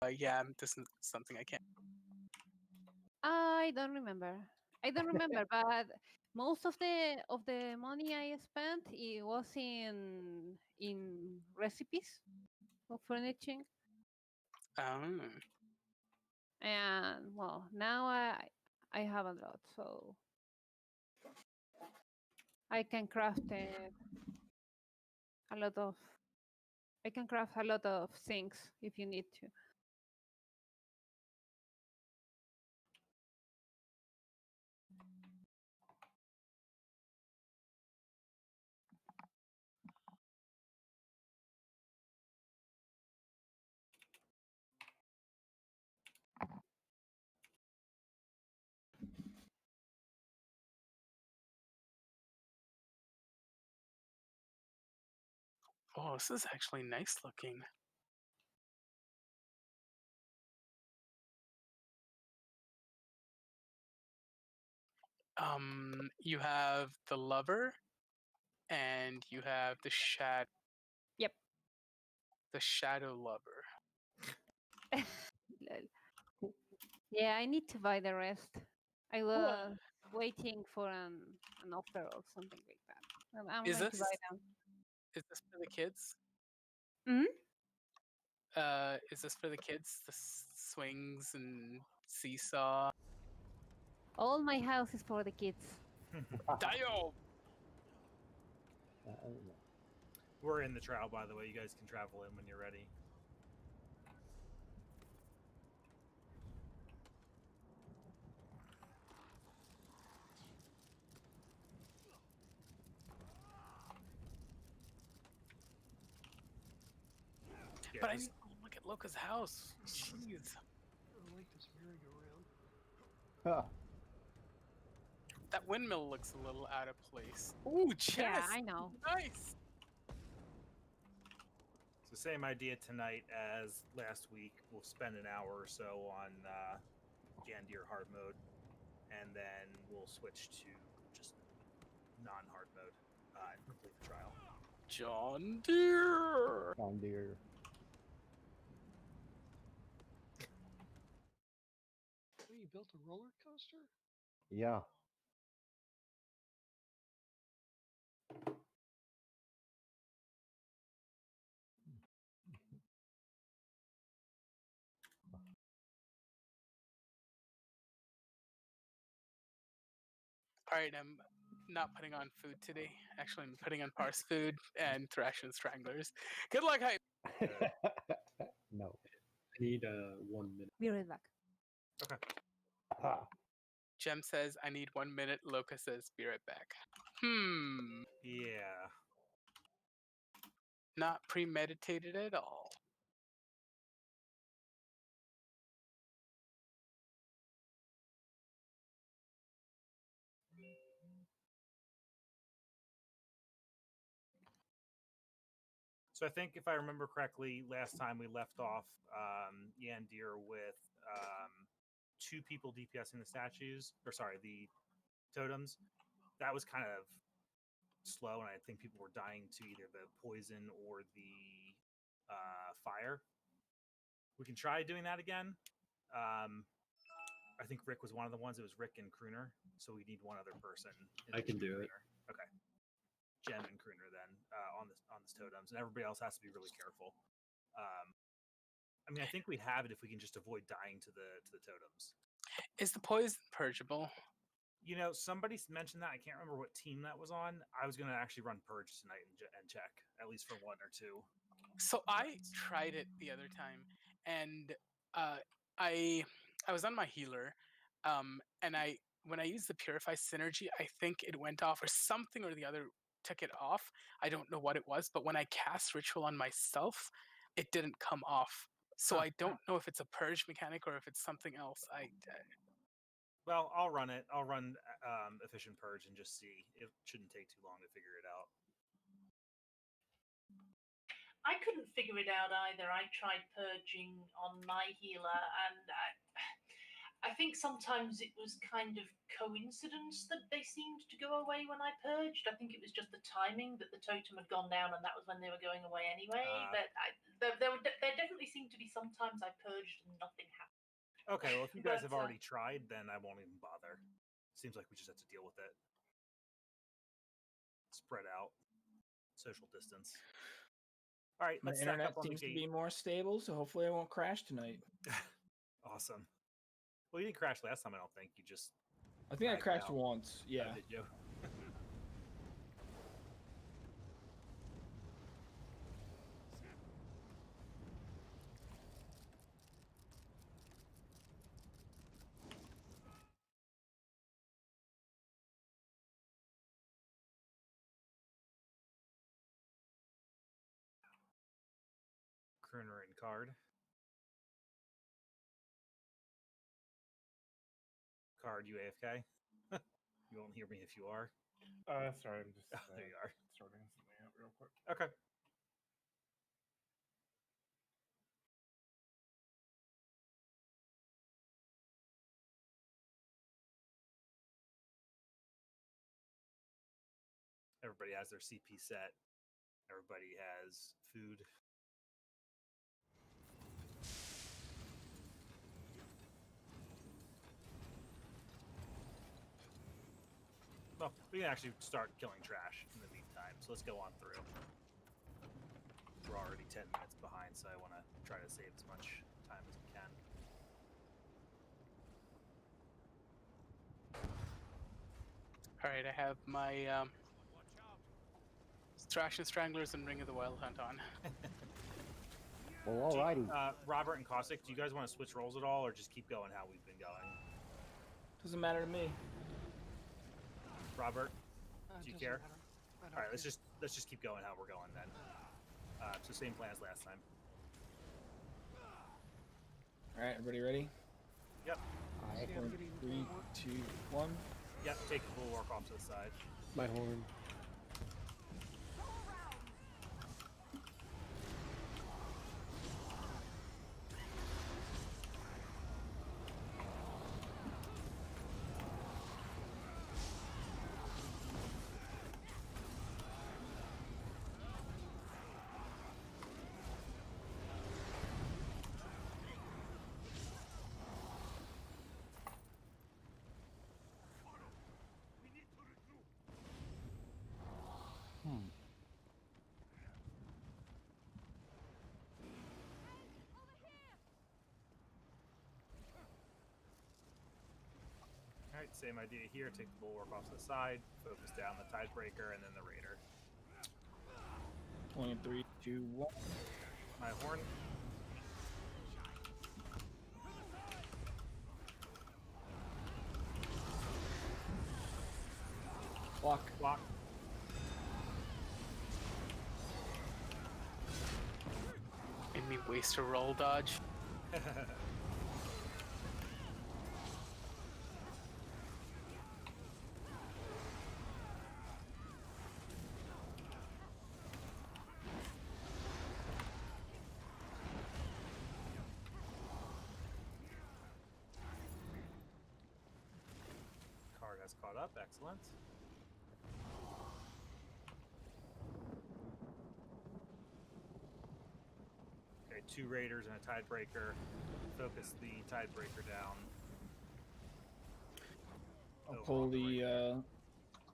like, yeah, this is something I can't. I don't remember. But most of the money I spent it was in recipes of furnishing. Oh. And well, now I have a lot, so I can craft a lot of. I can craft a lot of things if you need to. Oh, this is actually nice looking. You have the lover, and you have the shadow. Yep. The shadow lover. Yeah, I need to buy the rest. I was waiting for an offer or something like that. I'm Is going to this buy them. is this for the kids? Hmm? Is this for the kids? The swings and seesaw. All my house is for the kids. Dio! We're in the trial, by the way. You guys can travel in when you're ready. Yeah, But I need to look at Loca's house. Jeez. I like this merry-go-round. Huh. That windmill looks a little out of place. Ooh, chest! Yeah, I know. Nice! So same idea tonight as last week. We'll spend an hour or so on Gandir hard mode, and then we'll switch to just non-hard mode and complete the trial. John Deere! John Deere. Oh, you built a roller coaster? Yeah. Alright, I'm not putting on food today. Actually, I'm putting on parse food and thrash and stranglers. Good luck, hype! No. I need 1 minute. Be right back. Okay. Jem says, I need 1 minute. Loca says, be right back. Yeah. Not premeditated at all. So I think if I remember correctly, last time we left off Yandir with 2 people DPSing the statues, or sorry, the totems. That was kind of slow, and I think people were dying to either the poison or the fire. We can try doing that again. I think Rick was one of the ones. It was Rick and Crooner, so we need one other person. I can do it. Okay. Jem and Crooner then on this totems, and everybody else has to be really careful. I mean, I think we have it if we can just avoid dying to the totems. Is the poison purgeable? You know, somebody mentioned that. I can't remember what team that was on. I was going to actually run Purge tonight and check, at least for 1 or 2. So I tried it the other time, and I was on my healer, and when I used the Purify Synergy, I think it went off, or something or the other took it off. I don't know what it was, but when I cast Ritual on myself, it didn't come off. So I don't know if it's a purge mechanic or if it's something else. Well, I'll run it. I'll run Efficient Purge and just see. It shouldn't take too long to figure it out. I couldn't figure it out either. I tried purging on my healer, and I think sometimes it was kind of coincidence that they seemed to go away when I purged. I think it was just the timing that the totem had gone down, and that was when they were going away anyway. But there definitely seemed to be sometimes I purged and nothing happened. Okay, well, if you guys But, have already tried, then I won't even bother. Seems like we just have to deal with it. Spread out. Social distance. All right, My let's stack internet up on the seems to gate. be more stable, so hopefully I won't crash tonight. Awesome. Well, you didn't crash last time, I don't think. You just... I think I lagged crashed out. once. Yeah. Oh, did you? Crooner and card. Card, you AFK? You won't hear me if you are. Sorry, I'm just There you are. sorting something out real quick. Okay. Everybody has their CP set. Everybody has food. Well, we can actually start killing trash in the meantime, so let's go on through. We're already 10 minutes behind, so I want to try to save as much time as we can. All right, I have my Trash and Stranglers and Ring of the Wild Hunt on. Well, alrighty. Robert and Caustic, do you guys want to switch roles at all, or just keep going how we've been going? Doesn't matter to me. Robert, do you Doesn't care? matter. I don't All right, care. let's just keep going how we're going then. So same plan as last time. All right, everybody ready? Yep. I, Yeah, I'm getting 3, more. 2, 1. Yep. Take the bulwark off to the side. my horn. All right, same idea here. Take the bulwark off to the side. Focus down the Tidebreaker and then the Raider. 23, 2, 1. My horn. Block. Block. Made me waste a roll dodge. Card has caught up. Excellent. Okay, 2 Raiders and a Tidebreaker. Focus the Tidebreaker down. I'll over pull on the Raider.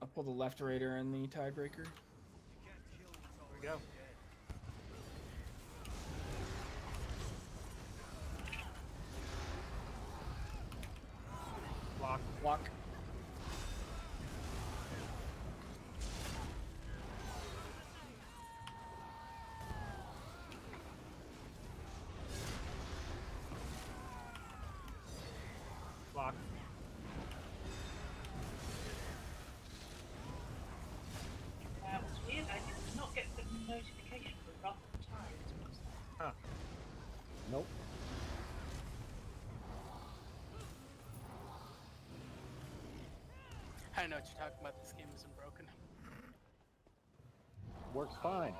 I'll pull the left Raider and the Tidebreaker. There we go. Block. Block. Block. That was weird. I did not get the notification for Wrath of Tides. What's that? Huh. Nope. I don't know what you're talking about. This game isn't broken. Works fine.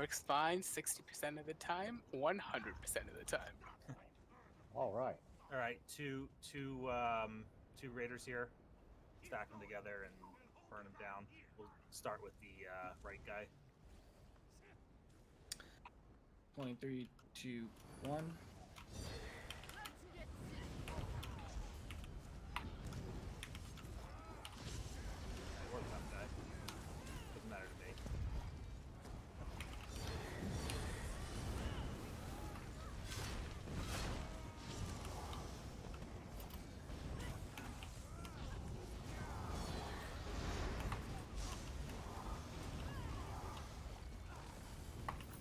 Works fine 60% of the time, 100% of the time. All right. All right, two raiders here. Stack them together and burn them down. We'll start with the right guy. 23, 2, 1. Or the left guy. Doesn't matter to me.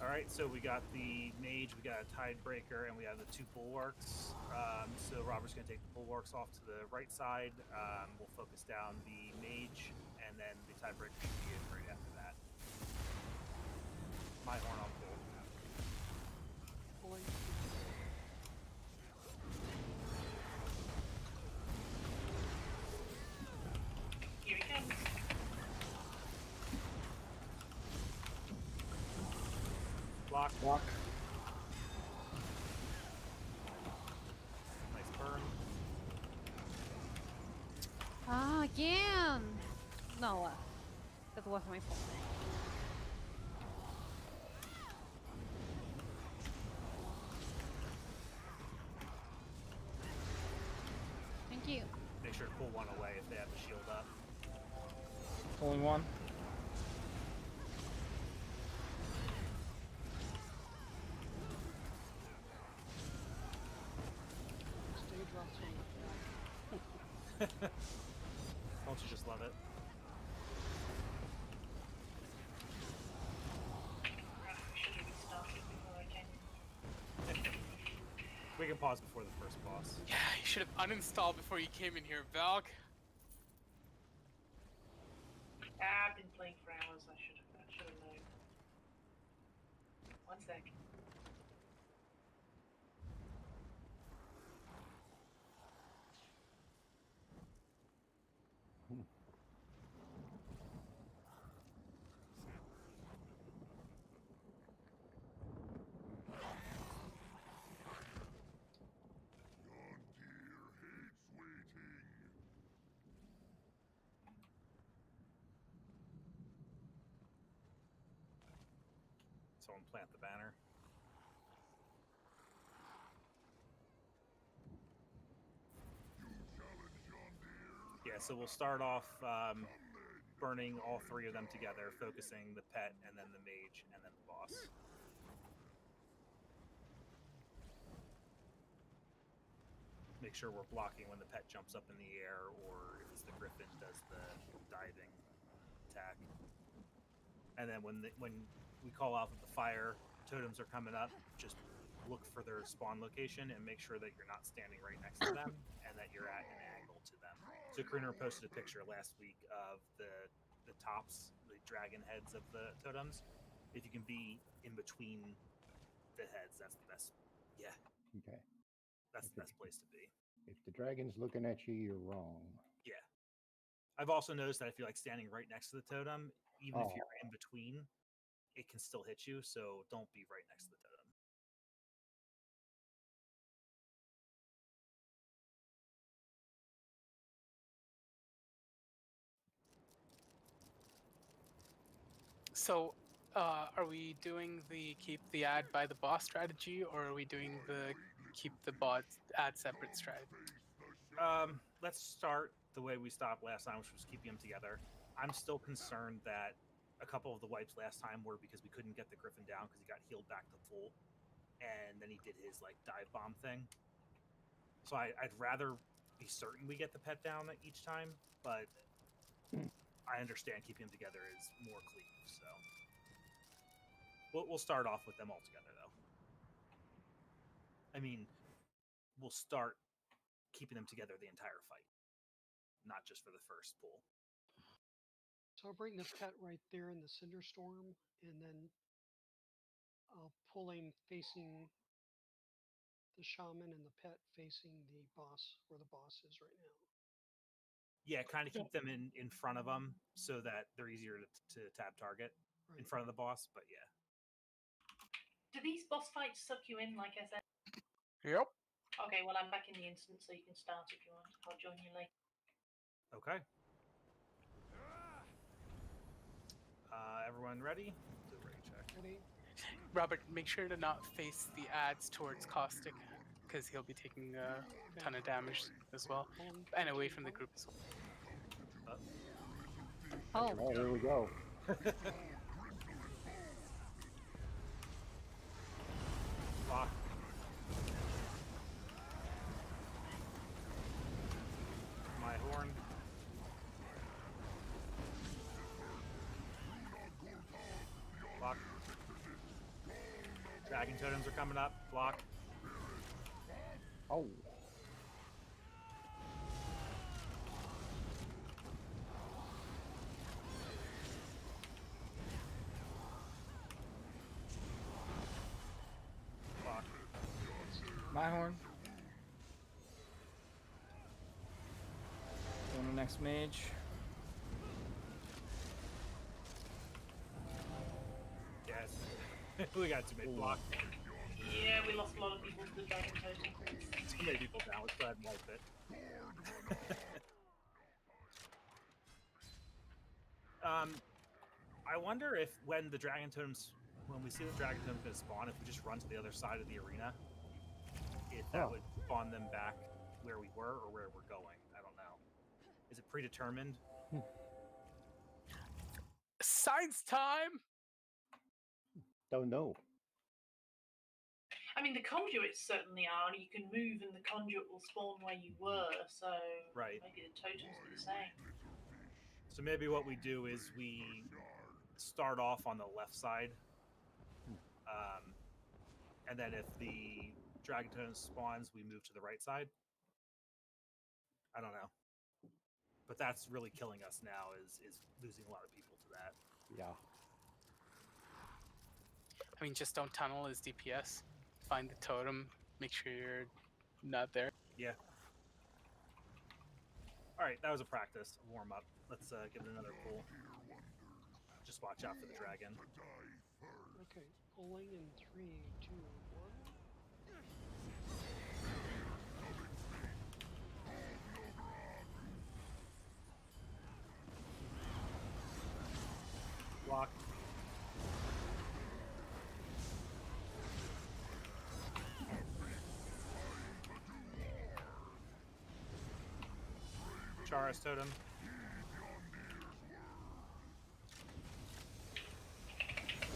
All right, so we got the mage, we got a tidebreaker, and we have the two bulwarks. So Robert's going to take the bulwarks off to the right side. We'll focus down the mage, and then the tidebreaker should be in right after that. My horn on full. Pulling. Here he comes. Block. Block. Nice burn. Ah, again! No, that was my fault. Thank you. Make sure to pull one away if they have the shield up. Pulling one. Stay drops on the floor. Don't you just love it? I should have restarted before I came in. We can pause before the first boss. Yeah, you should have uninstalled before you came in here, Valk. I've been playing for hours. I should have known. One sec. Someone plant the banner. Yeah, so we'll start off burning all three of them together, focusing the pet, and then the mage, and then the boss. Make sure we're blocking when the pet jumps up in the air, or if it's the griffin does the diving attack. And then when we call out that the fire totems are coming up, just look for their spawn location and make sure that you're not standing right next to them and that you're at an angle to them. So Krooner posted a picture last week of the tops, the dragon heads of the totems. If you can be in between the heads, that's the best. Yeah, Okay. that's the best place to be. If the dragon's looking at you, you're wrong. Yeah. I've also noticed that if you're like standing right next to the totem, even if Oh. you're in between, it can still hit you. So don't be right next to the totem. So, are we doing the keep the ad by the boss strategy, or are we doing the keep the bot ad separate strategy? Let's start the way we stopped last time, which was keeping them together. I'm still concerned that a couple of the wipes last time were because we couldn't get the griffin down because he got healed back to full, and then he did his like dive bomb thing. So I'd rather be certain we get the pet down each time, but I understand keeping them together is more clean. So we'll start off with them all together, though. I mean, we'll start keeping them together the entire fight, not just for the first pull. So I'll bring the pet right there in the cinder storm, and then I'll pull him facing the shaman and the pet facing the boss, where the boss is right now. Yeah, kind of keep them in front of them so that they're easier to tab target in Right. front of the boss. But yeah, Do these boss fights suck you in, like I said? Yep. Okay, well, I'm back in the instant, so you can start if you want. I'll join you later. Okay. Everyone ready? Do a rate check. Ready? Robert, make sure to not face the ads towards Caustic, because he'll be taking a ton of damage as well, Pulling and away 14 from the point. group as well. Oh, Oh, here we go. Block. My horn. Block. Dragon totems are coming up. Block. Oh, Block. My horn. Going to next mage. Yes. We got too many block. Yeah, we lost a lot of people to the Dragon Totem. Too many people down. Let's go ahead and wipe it. I wonder if when the dragon totems, when we see the dragon totems going to spawn, if we just run to the other side of the arena, if that Huh. would spawn them back where we were or where we're going. I don't know. Is it predetermined? Science time! don't know. I mean, the conduits certainly are. You can move and the conduit will spawn where you were, so Right. maybe the totems are the same. So maybe what we do is we start off on the left side, and then if the dragon totem spawns, we move to the right side. I don't know, but that's really killing us now. Is losing a lot of people to that. Yeah. I mean, just don't tunnel as DPS. Find the totem, make sure you're not there. Yeah. All right, that was a practice, a warm up. Let's give it another pull. Just watch out for the dragon. Okay, pulling in 3, 2, 1. Block. Charis totem.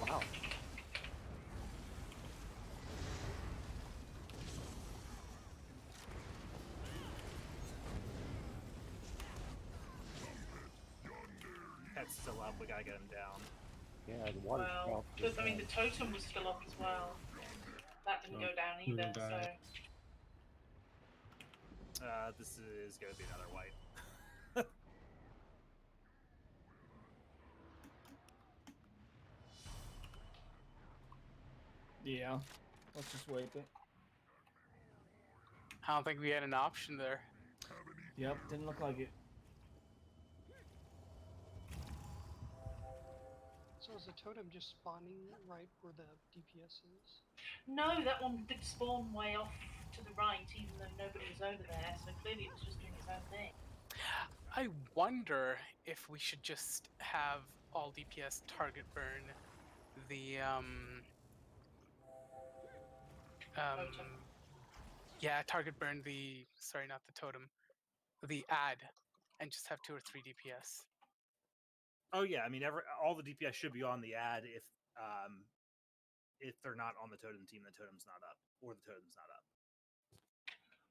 Wow. Pet's still up. We gotta get him down. Yeah, the water Well, spout. I mean, the totem was still up as well. That didn't go down either, didn't so. die. This is gonna be another wipe. Yeah. Let's just wipe it. I don't think we had an option there. Yep, didn't look like it. So is the totem just spawning right where the DPS is? No, that one did spawn way off to the right, even though nobody was over there, so clearly it was just doing its own thing. I wonder if we should just have all DPS target burn the Totem. yeah, target burn the, sorry, not the totem, the ad, and just have 2 or 3 DPS. Oh yeah, I mean, all the DPS should be on the ad if they're not on the totem team, the totem's not up, or the totem's not up.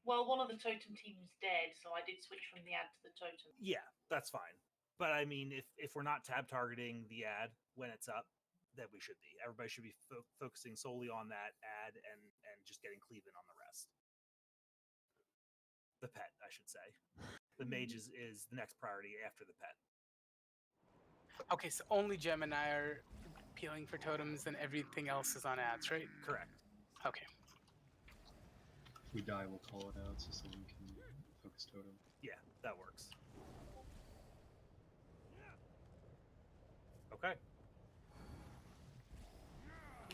Well, one of the totem teams dead, so I did switch from the ad to the totem. Yeah, that's fine. But I mean, if we're not tab targeting the ad when it's up, then we should be. Everybody should be focusing solely on that ad and just getting cleaving on the rest. The pet, I should say. The mage is the next priority after the pet. Okay, so only Gem and I are peeling for totems, and everything else is on ads, right? Correct. Okay. If we die, we'll call it out so someone can focus totem. Yeah, that works. Okay.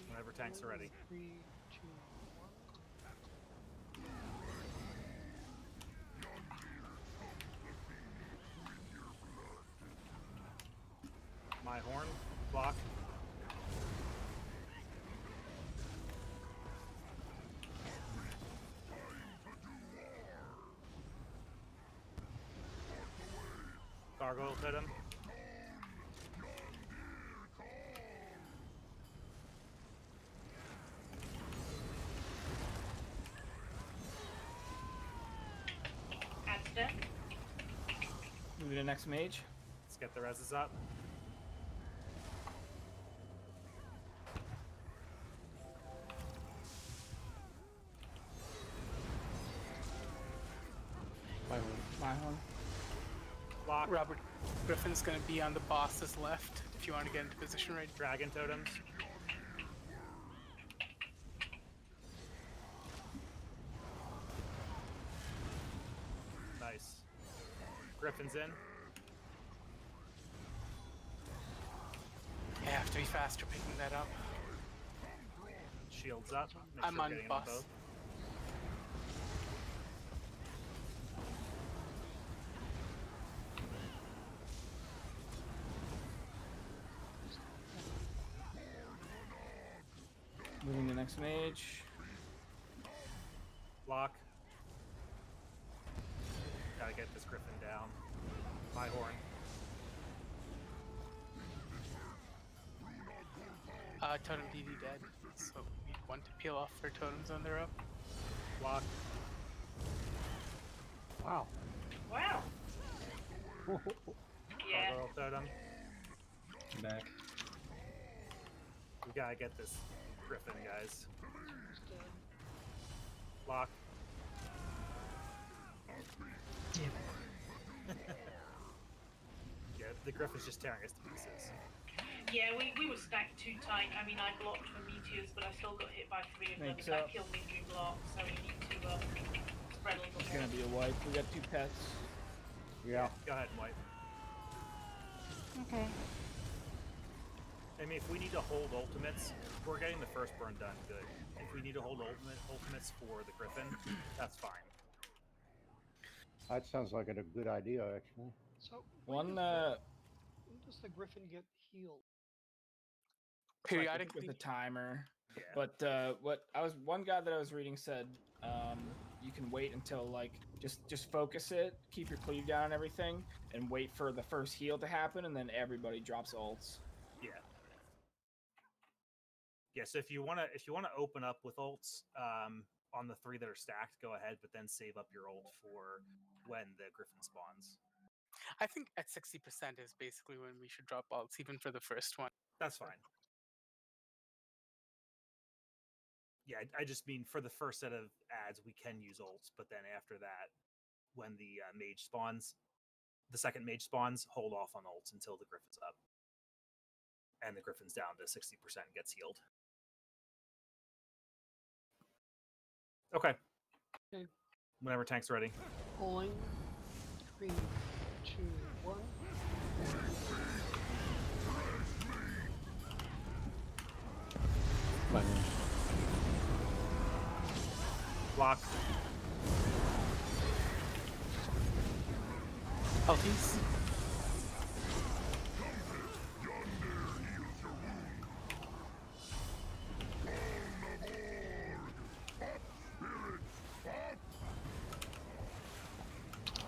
Whenever tanks are ready. 3, 2, 1. My horn. Block. Gargoyle totem. Adds death. Moving to next mage. Let's get the reses up. My horn. Block. Robert Griffin's going to be on the boss's left if you want to get into position right. Dragon totems. Nice. Griffin's in. I have to be faster picking that up. Shields up. Make I'm sure on getting them boss. both. Moving to next mage. Block. Gotta get this Griffin down. My horn. Totem DD dead, so we want to peel off their totems when they're up. Block. Wow. Wow. Yeah. Gargoyle totem. Back. We gotta get this Griffin, guys. He's dead. Block. Yeah, the Griffin's just tearing us to pieces. Yeah, we were stacked too tight. I mean, I blocked for meteors, but I still got hit by 3 of them. Makes That up. killed me through blocks, so we need to spread a little It's more. gonna be a wipe. We got 2 pets. Yeah. Go ahead, White. Okay. I mean, if we need to hold ultimates, if we're getting the first burn done, good. If we need to hold ultimates for the Griffin, that's fine. That sounds like a good idea, actually. So One when does the Griffin get healed? Periodically. with a timer. Yeah. But one guy that I was reading said you can wait until like just focus it, keep your cleave down and everything, and wait for the first heal to happen, and then everybody drops ults. Yeah. Yeah, so if you wanna open up with ults on the 3 that are stacked, go ahead, but then save up your ult for when the Griffin spawns. I think at 60% is basically when we should drop ults, even for the first one. That's fine. Yeah, I just mean for the first set of ads, we can use ults, but then after that, when the mage spawns, the second mage spawns, hold off on ults until the Griffin's up. And the Griffin's down to 60% and gets healed. Okay. Okay. Whenever tank's ready. Pulling. 3, 2, 1. Block. Ulties.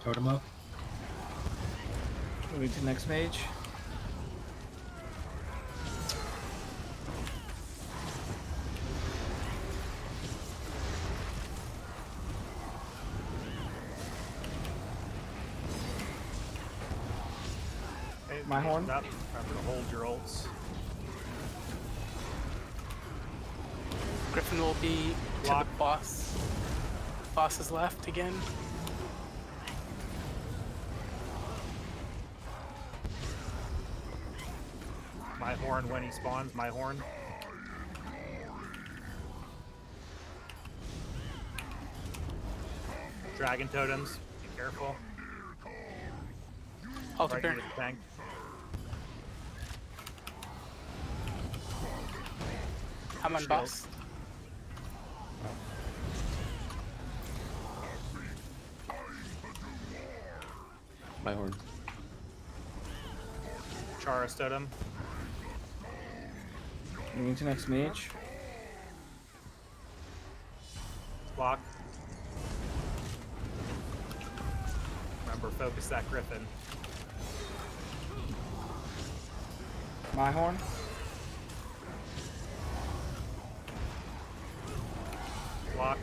Totem up. Moving to next mage. Okay, My mage horn. is up. Remember to hold your ults. Griffin will be to Block. the boss. Boss's left again. My horn when he spawns. My horn. Dragon totems. Be careful. Alter Right burn. into the tank. I'm on Shield. boss. My horn. Charis totem. Moving to next mage. Block. Remember, focus that griffin. My horn. Block.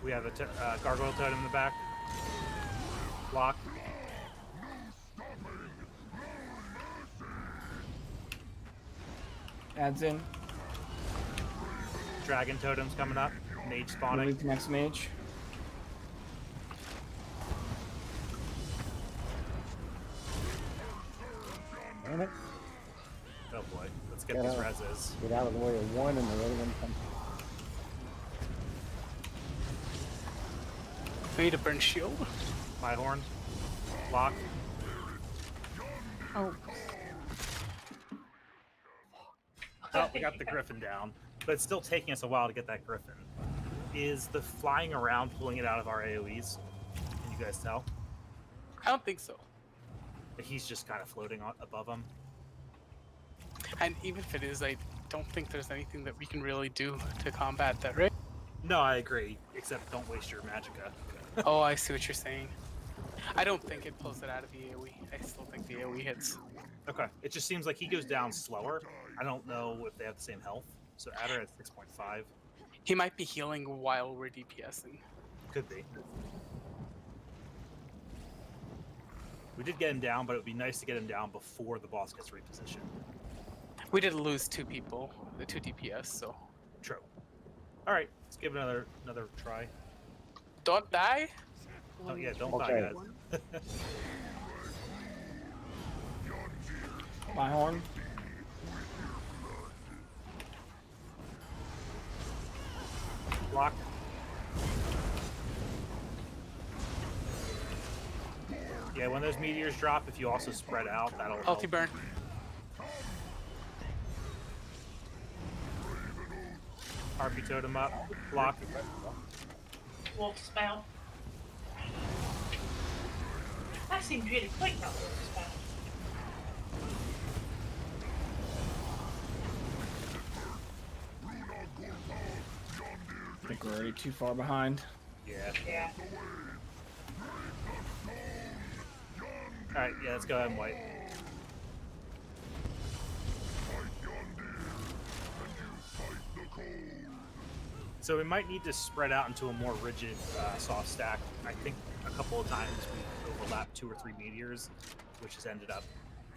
We have a gargoyle totem in the back. Block. Adds in. Dragon totem's coming up. Mage spawning. Moving to next mage. Damn it. Oh boy. Let's get Get these out. reses. Get out of the way of one and the other one comes. We need to burn shield. My horn. Block. Oh, Oh, we got the griffin down. But it's still taking us a while to get that griffin. Is the flying around pulling it out of our AoEs? Can you guys tell? I don't think so. He's just kind of floating above them. And even if it is, I don't think there's anything that we can really do to combat that, right? No, I agree. Except don't waste your magicka. Oh, I see what you're saying. I don't think it pulls it out of the AoE. I still think the AoE hits. Okay. It just seems like he goes down slower. I don't know if they have the same health. So Adder at 6.5. He might be healing while we're DPSing. Could be. We did get him down, but it would be nice to get him down before the boss gets repositioned. We did lose 2 people, the 2 DPS, so True. All right, let's give it another try. don't die. Oh yeah, don't Okay. die, guys. My horn. Block. Yeah, when those meteors drop, if you also spread out, that'll help. Ulti burn. RP totem up. Block. Water spout. That seemed really quick, that water spout. I think we're already too far behind. Yeah. Yeah. Alright, yeah, let's go ahead and wipe. So we might need to spread out into a more rigid soft stack. I think a couple of times we overlapped 2 or 3 meteors, which has ended up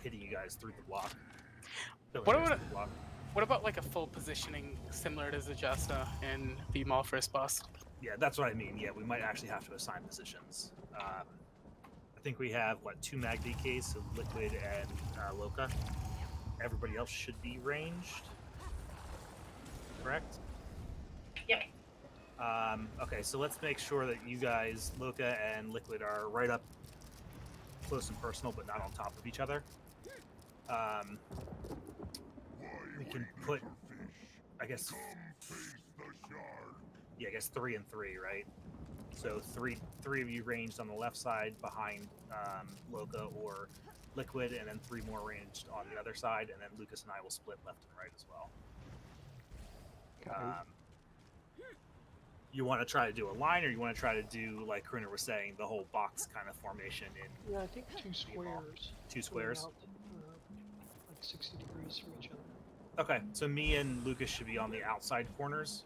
hitting you guys through the block. What about what about like a full positioning similar to Zajasa and VMAL first boss? Yeah, that's what I mean. Yeah, we might actually have to assign positions. I think we have, what, 2 Mag DKs, so Liquid and Loka. Everybody else should be ranged. Correct? Yep. Okay, so let's make sure that you guys, Loka and Liquid, are right up close and personal, but not on top of each other. We can put, I guess, yeah, I guess 3 and 3, right? So three of you ranged on the left side behind Loka or Liquid, and then 3 more ranged on the other side, and then Lucas and I will split left and right as well. You want to try to do a line, or you want to try to do, like Karuna was saying, the whole box kind of formation in Yeah, I think 2 squares. 2 squares? Out, like 60 degrees from each other. Okay, so me and Lucas should be on the outside corners.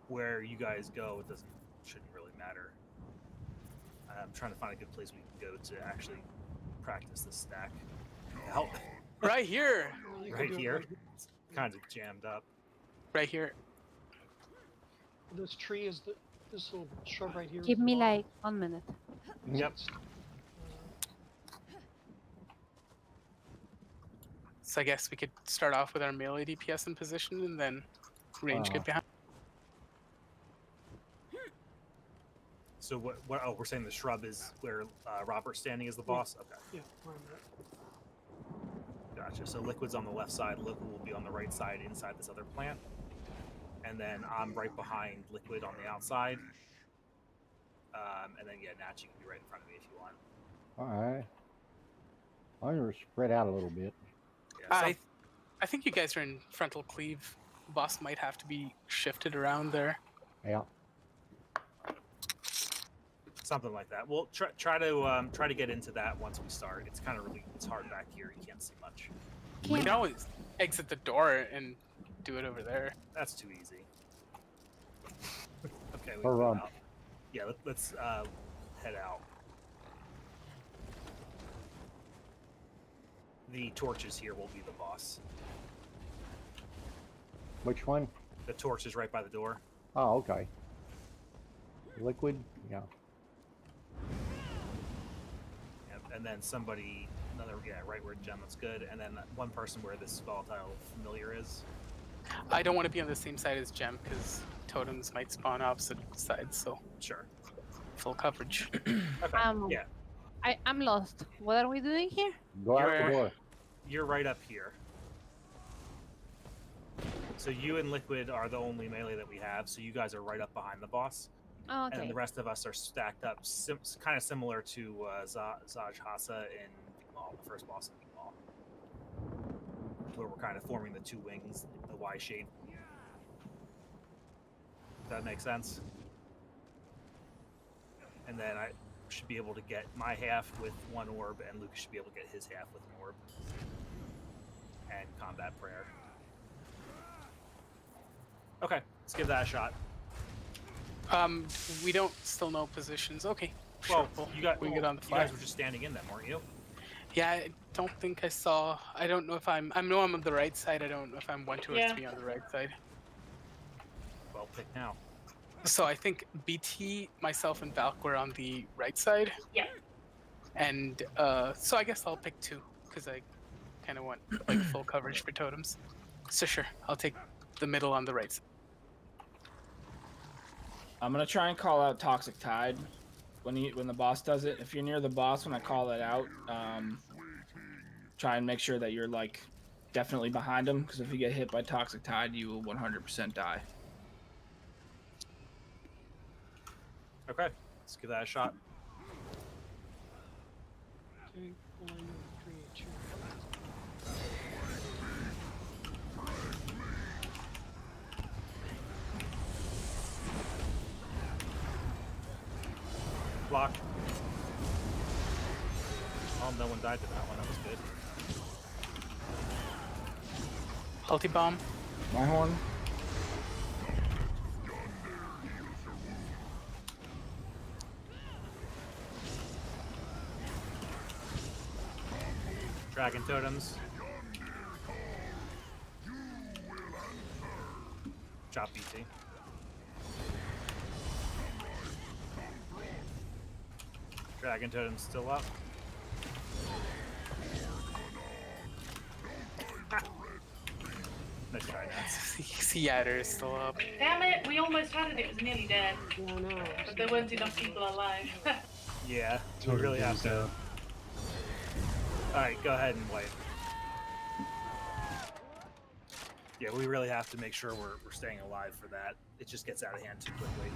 Where you guys go, shouldn't really matter. I'm trying to find a good place we can go to actually practice this stack. Help! Right here. You can Right do it here? It's kind of jammed up. Right here. This tree is this little shrub right here. is give the me bottom. like 1 minute. Yep. So I guess we could start off with our melee DPS in position and then range get behind. So what? Oh, we're saying the shrub is where Robert's standing as the boss. Okay. Yeah, where I'm at. Gotcha. So Liquid's on the left side. Liquid will be on the right side inside this other plant. And then I'm right behind Liquid on the outside. And then, yeah, Natch, you can be right in front of me if you want. All right. I'm going to spread out a little bit. Yeah, I think you guys are in frontal cleave. Boss might have to be shifted around there. Yeah. something like that. We'll try to get into that once we start. It's kind of it's hard back here. You can't see much. We can always exit the door and do it over there. That's too easy. Okay, we Or, can go out. Yeah, let's head out. The torches here will be the boss. Which one? The torch is right by the door. Oh, okay. Liquid? Yeah. And then right where Gem looks good. And then one person where this volatile familiar is. I don't want to be on the same side as Gem because totems might spawn opposite sides, so sure. Full coverage. Okay. Yeah. I'm lost. What are we doing here? Go out the door. You're right up here. So you and Liquid are the only melee that we have, so you guys are right up behind the boss. Oh, okay. And the rest of us are stacked up, kind of similar to Zaj Hassa in Mall, the first boss in Mall, where we're kind of forming the two wings, the Y shape. Does that make sense? And then I should be able to get my half with one orb, and Lucas should be able to get his half with an orb. And combat prayer. Okay, let's give that a shot. We don't still know positions. Okay. Well, sure, we can get on the fly. You guys were just standing in them, weren't you? Yeah, I don't think I saw. I don't know if I know I'm on the right side. I don't know if I'm 1, 2, or 3 on the right side. Well, pick now. So I think BT, myself, and Valk were on the right side. Yeah. And so I guess I'll pick 2 because I kind of want like full coverage for totems. So sure, I'll take the middle on the right side. I'm gonna try and call out Toxic Tide when the boss does it. If you're near the boss when I call that out, try and make sure that you're like definitely behind him, because if you get hit by Toxic Tide, you will 100% die. Okay, let's give that a shot. Okay, well, I know the create you. Block. Oh, no one died to that one. That was good. Ulti bomb. My horn. Dragon totems. Chop BT. Dragon totem's still up. Nice try, Nats. Seatter is still up. Damn it, we almost had it, it was nearly dead. Yeah, I know. But there weren't enough people alive. Yeah, we really have to. Alright, go ahead and wipe. Yeah, we really have to make sure we're staying alive for that. It just gets out of hand too quickly.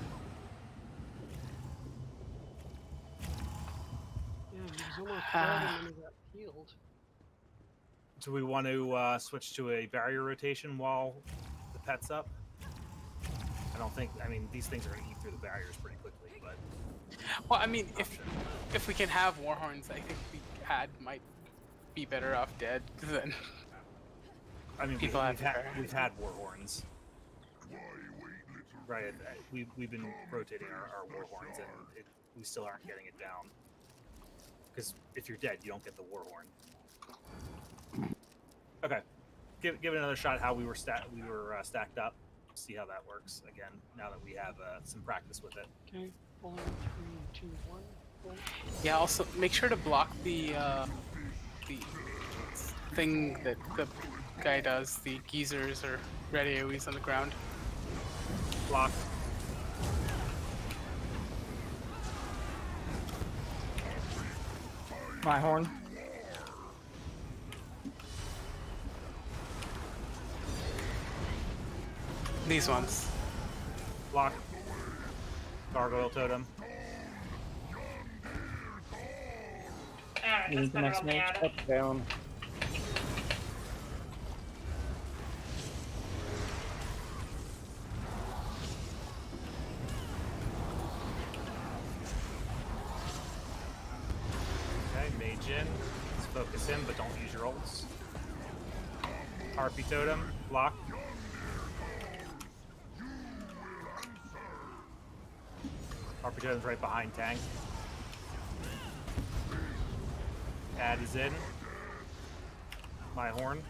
Yeah, he was almost dead and then he got healed. Do we want to switch to a barrier rotation while the pet's up? I mean, these things are going to eat through the barriers pretty quickly, but... Well, I mean, if we can have Warhorns, I think we might be better off dead than... I mean, people we've had Warhorns. Right, we've been rotating our Warhorns, and we still aren't getting it down. Because if you're dead, you don't get the Warhorn. Okay, give it another shot. How we were stacked up. See how that works again. Now that we have some practice with it. Okay, 4, 3, 2, 1. Go. Yeah. Also, make sure to block the thing that the guy does. The geezers or red AoEs on the ground. Block. My horn. These ones. Block. Gargoyle totem. Alright, You that's need the better next on the mage? adder. Up, down. Okay, mage in. Let's focus in, but don't use your ults. Harpy totem. Block. Harpy totem's right behind tank. Ad is in. My horn.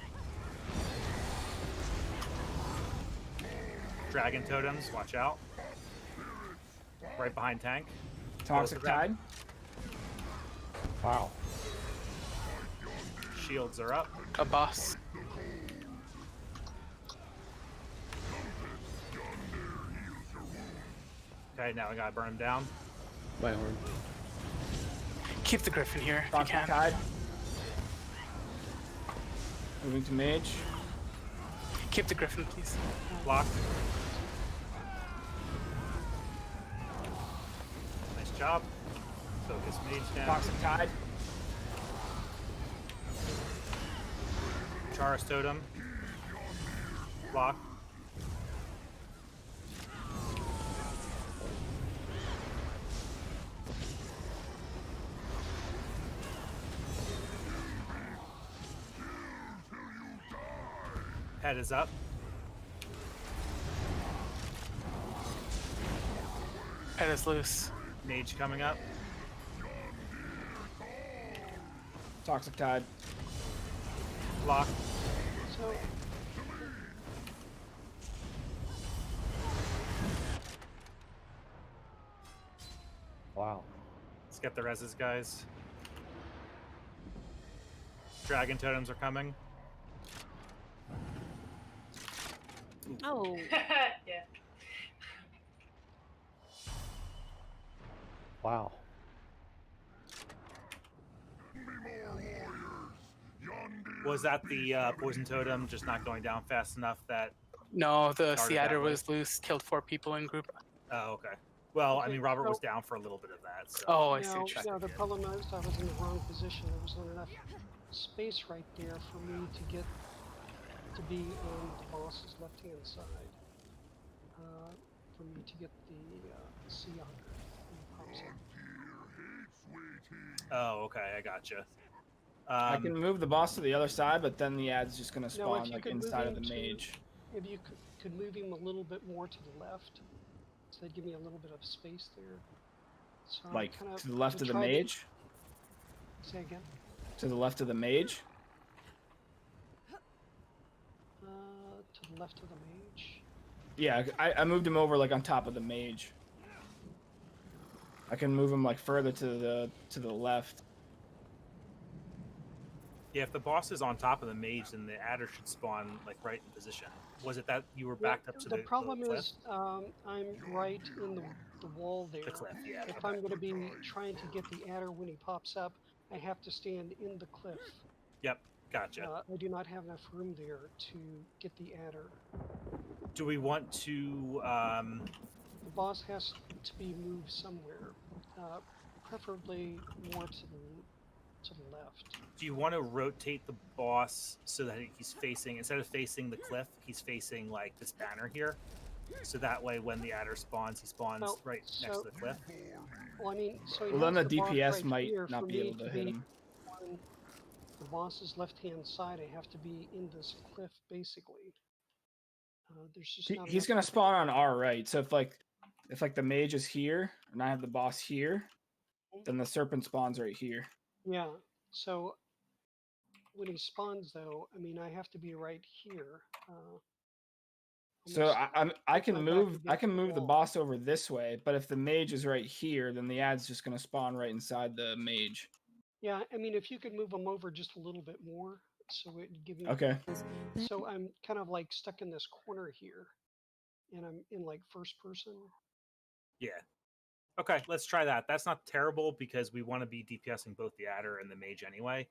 Dragon totems, watch out. Right behind tank. Toxic Both of them. Tide. Wow. Shields are up. A boss. Okay, now we gotta burn him down. My horn. Keep the griffin here if you Toxic can. Tide. Moving to mage. Keep the griffin, please. Block. Nice job. Focus mage down. Toxic Tide. Charis totem. Block. Head is up. Head is loose. Mage coming up. Toxic Tide. Block. So Wow. Let's get the reses, guys. Dragon totems are coming. Oh, Yeah. Wow. Was that the poison totem just not going down fast enough that... No, the Started sea that adder way. was loose, killed 4 people in group. Oh, okay. Well, I Okay, mean, Robert was so- down for a little bit of that, so... Oh, I see now, what you're saying. now the problem is I was in the wrong position. There was not enough space right there for me to be on the boss's left-hand side. For me to get the sea otter when he pops up. Oh, okay, I gotcha. I can move the boss to the other side, but then the ad's just gonna No, if spawn you like could move inside of him the to- mage. If you could move him a little bit more to the left, so that'd give me a little bit of space there. So I'm Like kinda to the left of the tried to- mage? Say again. To the left of the mage? To the left of the mage. Yeah, I moved him over like on top of the mage. I can move him like further to the left. Yeah, if the boss is on top of the mage, then the adder should spawn like right in position. Was it that you were backed up to the problem cliff? is I'm right in the wall there. The cliff, yeah. If okay. I'm going to be trying to get the adder when he pops up, I have to stand in the cliff. Yep, gotcha. I do not have enough room there to get the adder. Do we want to... The boss has to be moved somewhere, preferably more to the left. Do you want to rotate the boss so that he's facing, instead of facing the cliff, he's facing like this banner here? So that way when the adder spawns, he spawns Well, right next to the cliff? Well, I mean, so he Well, then has the boss DPS right might here. not For be me able to hit be him. on the boss's left-hand side, I have to be in this cliff, basically. There's just not He's enough gonna room. spawn on our right. So if like the mage is here and I have the boss here, then the serpent spawns right here. Yeah. So when he spawns, though, I mean, I have to be right here. So I with can my back move against the wall. boss over this way, but if the mage is right here, then the ad's just gonna spawn right inside the mage. Yeah, I mean, if you could move him over just a little bit more, so it'd give you. Okay. So I'm kind of like stuck in this corner here, and I'm in like first person. Yeah. Okay, let's try that. That's not terrible because we want to be DPSing both the adder and the mage anyway.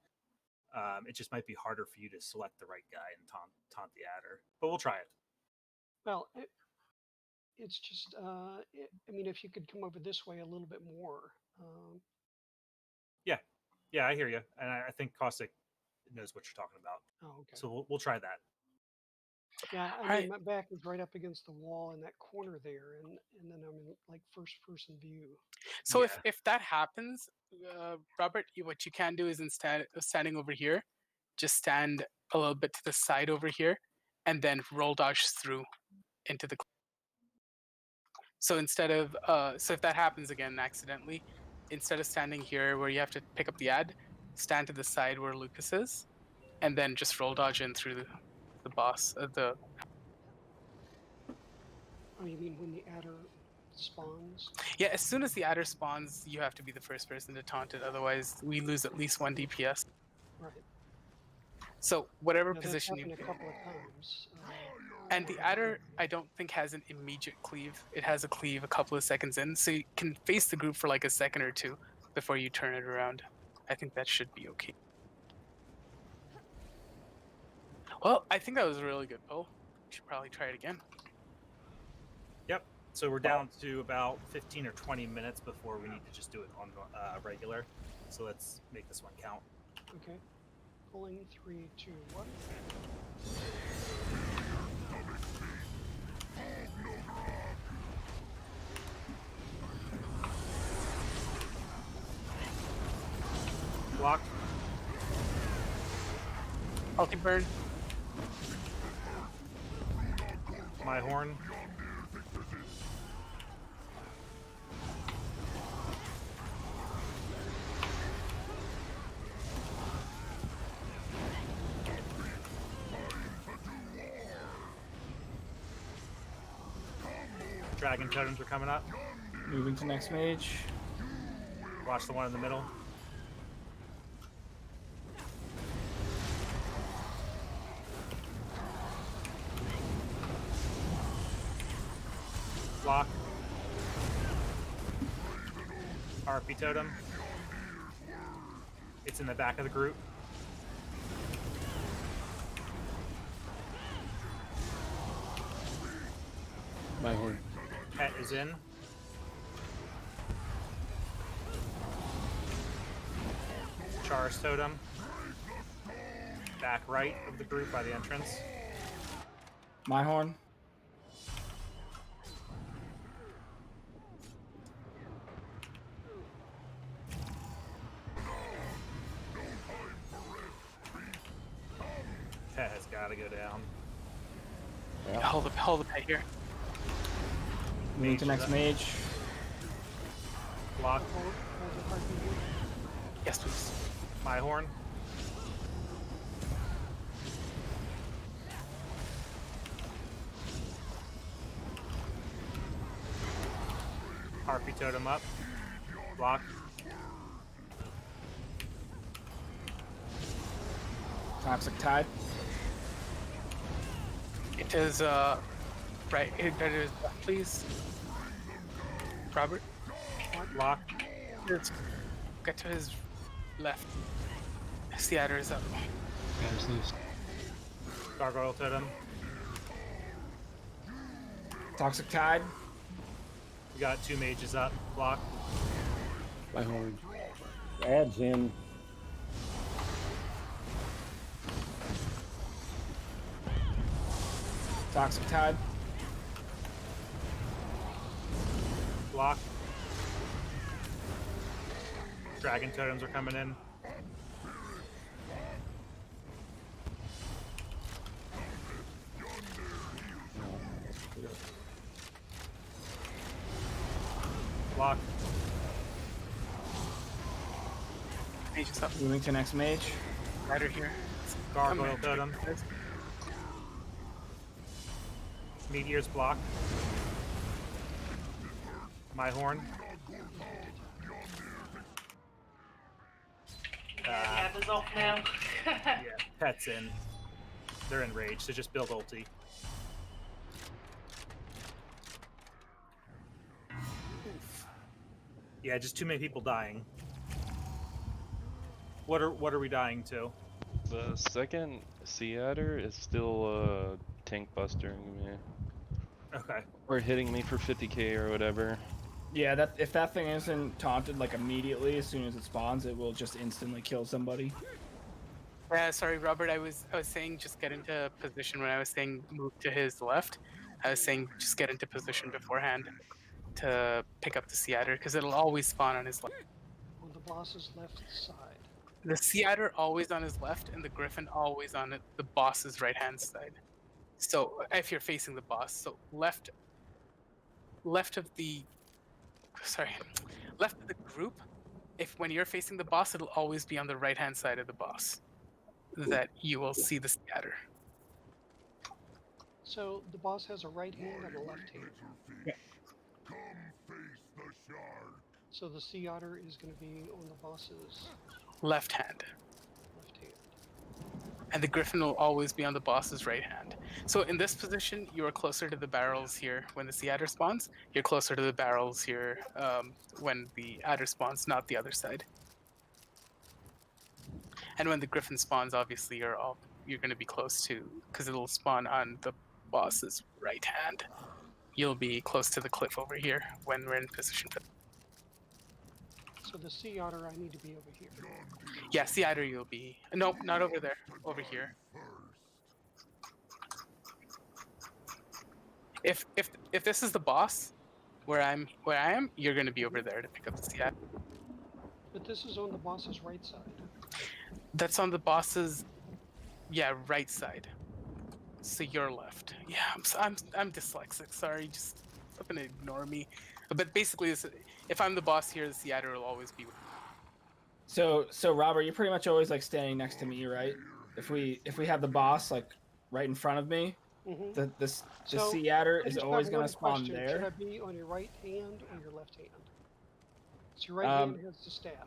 It just might be harder for you to select the right guy and taunt the adder, but we'll try it. Well, it's just, I mean, if you could come over this way a little bit more. Yeah, I hear you, and I think Caustic knows what you're talking about. Oh, okay. So we'll try that. Yeah, I Alright. mean, my back is right up against the wall in that corner there, and then I'm in like first person view. So Yeah. if that happens, Robert, what you can do is instead of standing over here, just stand a little bit to the side over here, and then roll dodge through into the. So instead of so if that happens again accidentally, instead of standing here where you have to pick up the ad, stand to the side where Lucas is, and then just roll dodge in through the boss. The Oh, you mean when the adder spawns? yeah, as soon as the adder spawns, you have to be the first person to taunt it. Otherwise, we lose at least 1 DPS. Right. So whatever Yeah, that's position you. happened a couple of times. And the adder, I don't think has an immediate cleave. It has a cleave a couple of seconds in, so you can face the group for like a second or two before you turn it around. I think that should be okay. Well, I think that was a really good pull. Should probably try it again. Yep. So we're down to about 15 or 20 minutes before we need to just do it on regular. So let's make this one count. Okay. Pulling 3, 2, 1. Blocked. Multi burn. My horn. Dragon totems are coming up. Moving to next mage. Watch the one in the middle. Block. RP totem. It's in the back of the group. My horn. Pet is in. Char's totem. Back right of the group by the entrance. My horn. Pet has got to go down. Yeah. Hold the pet here. Moving to Mage next is up. mage. Block. Hold the RPG. Yes, please. My horn. Harpy totem up. Block. Toxic tide. It is right. It is please, Robert. Block. Let's get to his left. The adder is up. Guys, loose. Gargoyle totem. Toxic tide. We got 2 mages up. Block. My horn. Adds in. Toxic tide. Block. Dragon totems are coming in. Block. Mage is up. Moving to next mage. Adder here. Gargoyle Come here. totem. Meteor's block. My horn. Yeah, the adder's off now. Yeah, pet's in. They're enraged, so just build ulti. Yeah, just too many people dying. What are we dying to? The second Sea Adder is still tank bustering me. Okay. Or hitting me for 50k or whatever. Yeah, that if that thing isn't taunted like immediately as soon as it spawns, it will just instantly kill somebody. Sorry, Robert. I was saying just get into position when I was saying move to his left. I was saying just get into position beforehand to pick up the Sea Adder because it'll always spawn on his left. On the boss's left side. The Sea Adder always on his left, and the Griffin always on the boss's right hand side. So if you're facing the boss, so left of the left of the group. If when you're facing the boss, it'll always be on the right hand side of the boss that you will see the Sea Adder. So the boss has a right hand and a left hand. Yeah. So the sea otter is going to be on the boss's Left hand. left hand. And the Griffin will always be on the boss's right hand. So in this position, you are closer to the barrels here when the Sea Adder spawns. You're closer to the barrels here when the Adder spawns, not the other side. And when the Griffin spawns, obviously you're going to be close to, because it'll spawn on the boss's right hand. You'll be close to the cliff over here when we're in position. So the sea otter, I need to be over here. Yeah, Sea Adder you'll be. Nope, not over there. Over here. If this is the boss, where I am, you're gonna be over there to pick up the Sea Adder. But this is on the boss's right side. That's on the boss's, right side. So your left. Yeah, I'm dyslexic. Sorry, just fucking ignore me. But basically, if I'm the boss here, the Sea Adder will always be. So Robert, you're pretty much always like standing next to me, right? If we have the boss like right in front of me, the Sea Adder is always going to spawn there. Should I be on your right hand or your left hand? So your right hand has the staff.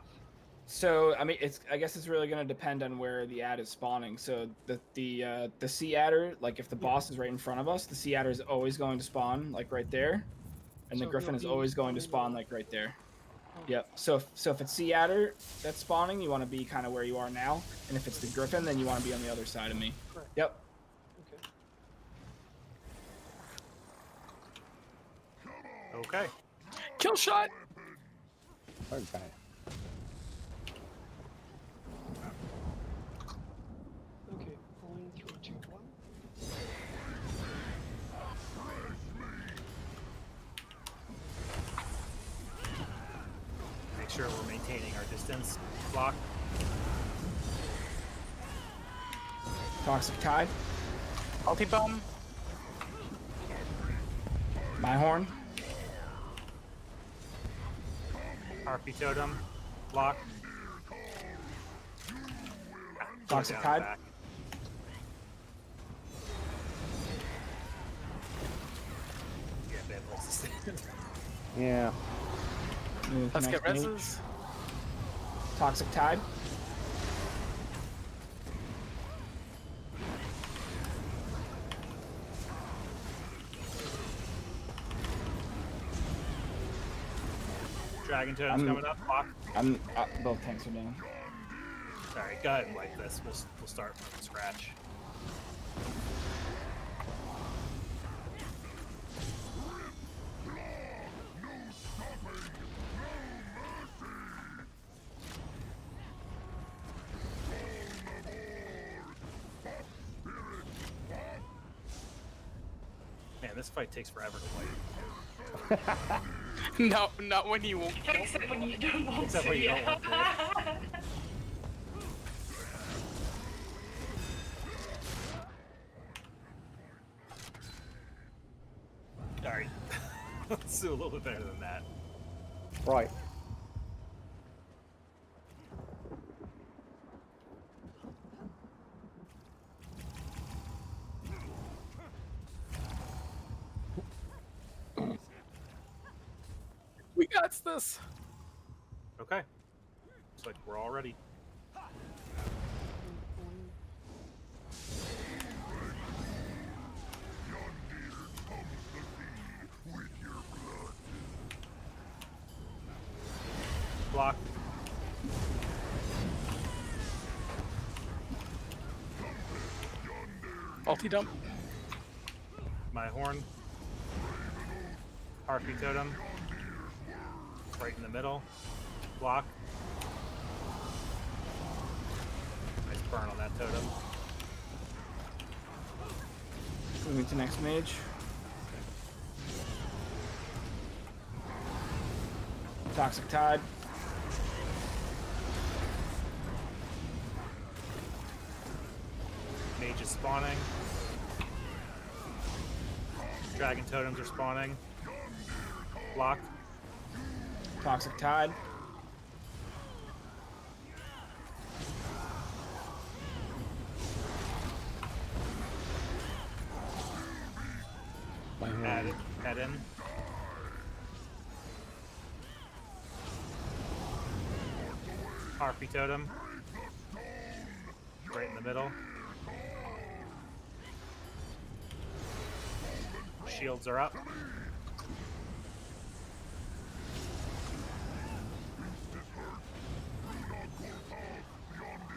So I mean, I guess it's really going to depend on where the ad is spawning. So the Sea Adder, like if the boss is right in front of us, the Sea Adder is always going to spawn like right there, and the Griffin is always going to spawn like right there. Yep. So if it's Sea Adder that's spawning, you want to be kind of where you are now, and if it's the Griffin, then you want to be on the other side of me. Correct. Yep. Okay. Kill shot. Okay. Okay, pulling 3, 2, 1. Make sure we're maintaining our distance. Block. Toxic Tide. Ulti bomb. My horn. RP totem. Block. Toxic Down Tide. back. Yeah, bad place to stand. Yeah. Let's get reses. Toxic Tide. Dragon totem's coming up. Block. Both tanks are down. Sorry, go ahead and wipe this. We'll start from scratch. Man, this fight takes forever to wipe. No, not when you won't. Except when you don't want Except to. when you don't want to. Alright. Let's do a little bit better than that. Right. We got this. Okay. Looks like we're all ready. Block. Multi-dump. My horn. Harpy totem. Right in the middle. Block. Nice burn on that totem. Moving to next mage. Toxic Tide. Mage is spawning. Dragon totems are spawning. Block. Toxic Tide. My horn. Head in. Harpy totem. Right in the middle. Shields are up.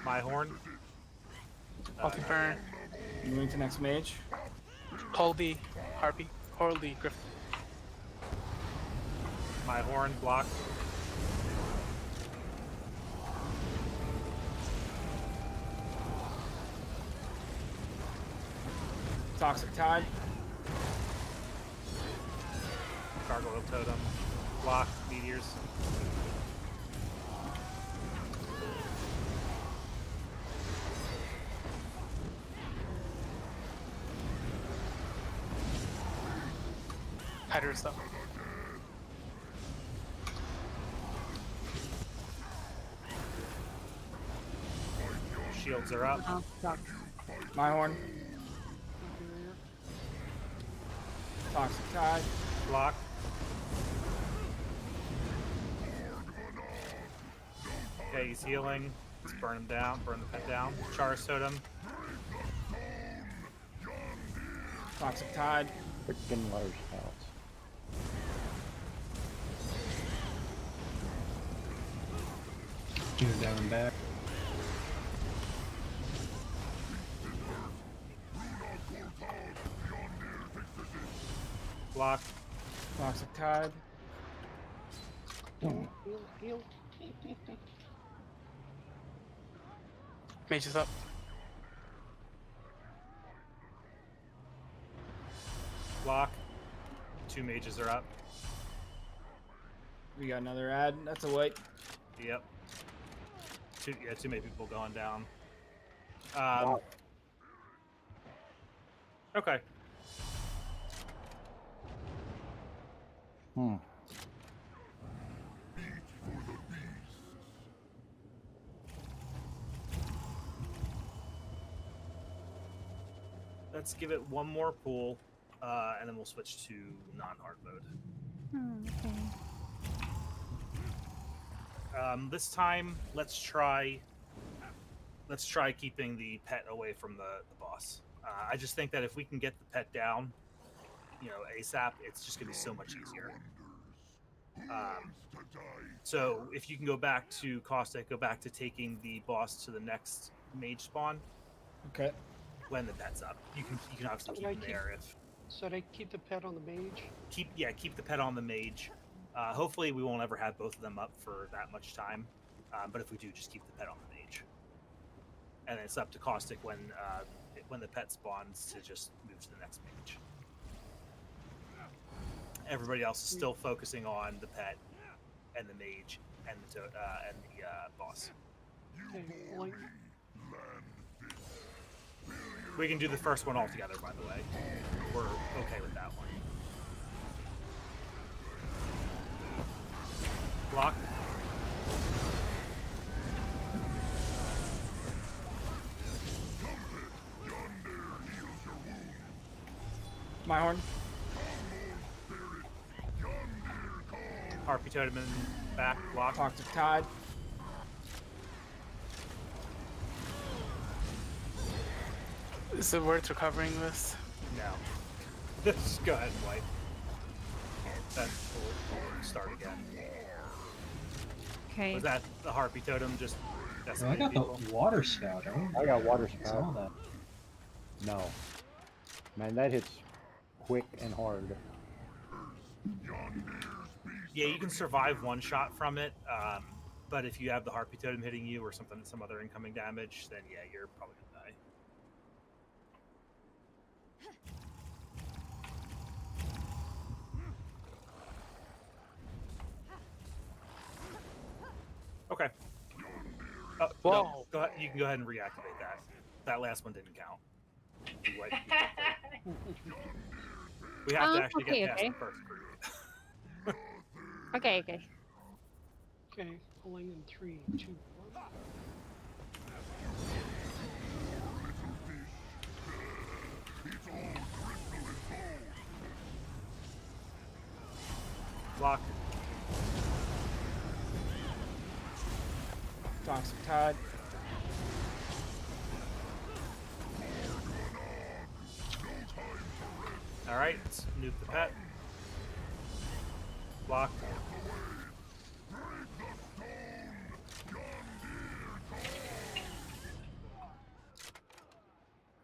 My horn. Multi-burn. Moving to next mage. Hold the Harpy. Hold the Griffin. My horn. Block. Toxic Tide. Gargoyle totem. Block. Meteors. Hydra stuff. Shields are up. Oh, sucks. My horn. Toxic Tide. Block. Okay, he's healing. Let's burn him down. Burn the pet down. Char's totem. Toxic Tide. Freaking water spouts. June down and back. Block. Toxic Tide. Heal, heal. Mage is up. Block. 2 mages are up. We got another ad. That's a wipe. Yep. Too many people going down. Okay. Let's give it one more pool, and then we'll switch to non-hard mode. Okay. This time, let's try keeping the pet away from the boss. I just think that if we can get the pet down, ASAP, it's just gonna be so much easier. So if you can go back to Caustic, go back to taking the boss to the next mage spawn. Okay. When the pet's up, you can obviously keep him there. So they keep the pet on the mage? Keep the pet on the mage. Hopefully we won't ever have both of them up for that much time. But if we do, just keep the pet on the mage. And then it's up to Caustic when the pet spawns to just move to the next mage. Everybody else is still focusing on the pet and the mage and the boss. Okay, like, We can do the first one all together, by the way. We're okay with that one. Block. My horn. Harpy totem in back. Block. Toxic Tide. Is it worth recovering this? No. Just go ahead and wipe. Then we'll start again. Okay. Was that the harpy totem just Oh, I decimated got people? the water spout. I got water I spout. saw that. No. Man, that hits quick and hard. Yeah, you can survive one shot from it, but if you have the harpy totem hitting you or some other incoming damage, then yeah, you're probably gonna die. Okay. Oh, no, Whoa. go ahead. You can go ahead and reactivate that. That last one didn't count. You wiped- you wiped it. We have to actually okay, get past okay. the first group. Okay, okay. Okay, pulling in 3, 2, 1. Block. Toxic Tide. All right, let's nuke the pet. Block.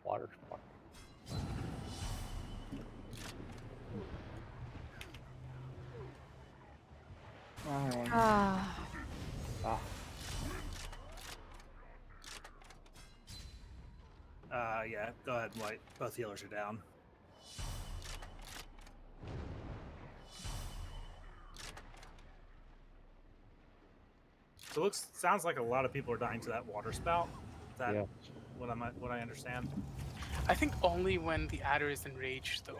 Water spout. Ah. Ah, Yeah, go ahead and wipe. Both healers are down. So sounds like a lot of people are dying to that water spout. Is that yeah. what I understand? I think only when the adder is enraged, though.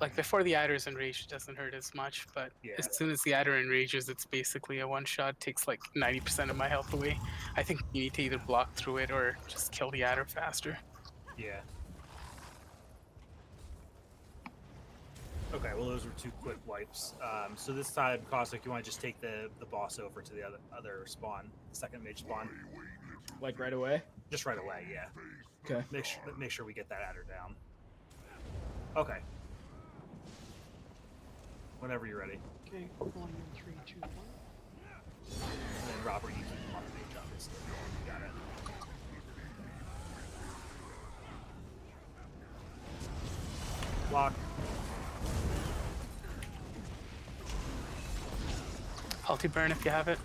Like before the adder is enraged, it doesn't hurt as much. But Yeah. as soon as the adder enrages, it's basically a one-shot. Takes like 90% of my health away. I think you need to either block through it or just kill the adder faster. Yeah. Okay, well those were 2 quick wipes. So this time, Caustic, you want to just take the boss over to the other spawn, the second mage spawn? Like right away? Just right away, yeah. Okay. Make sure we get that adder down. Okay. Whenever you're ready. Okay, pulling in 3, 2, 1. And then Robert, you keep him on the mage, obviously. You got it. Block. Ulti burn if you have it.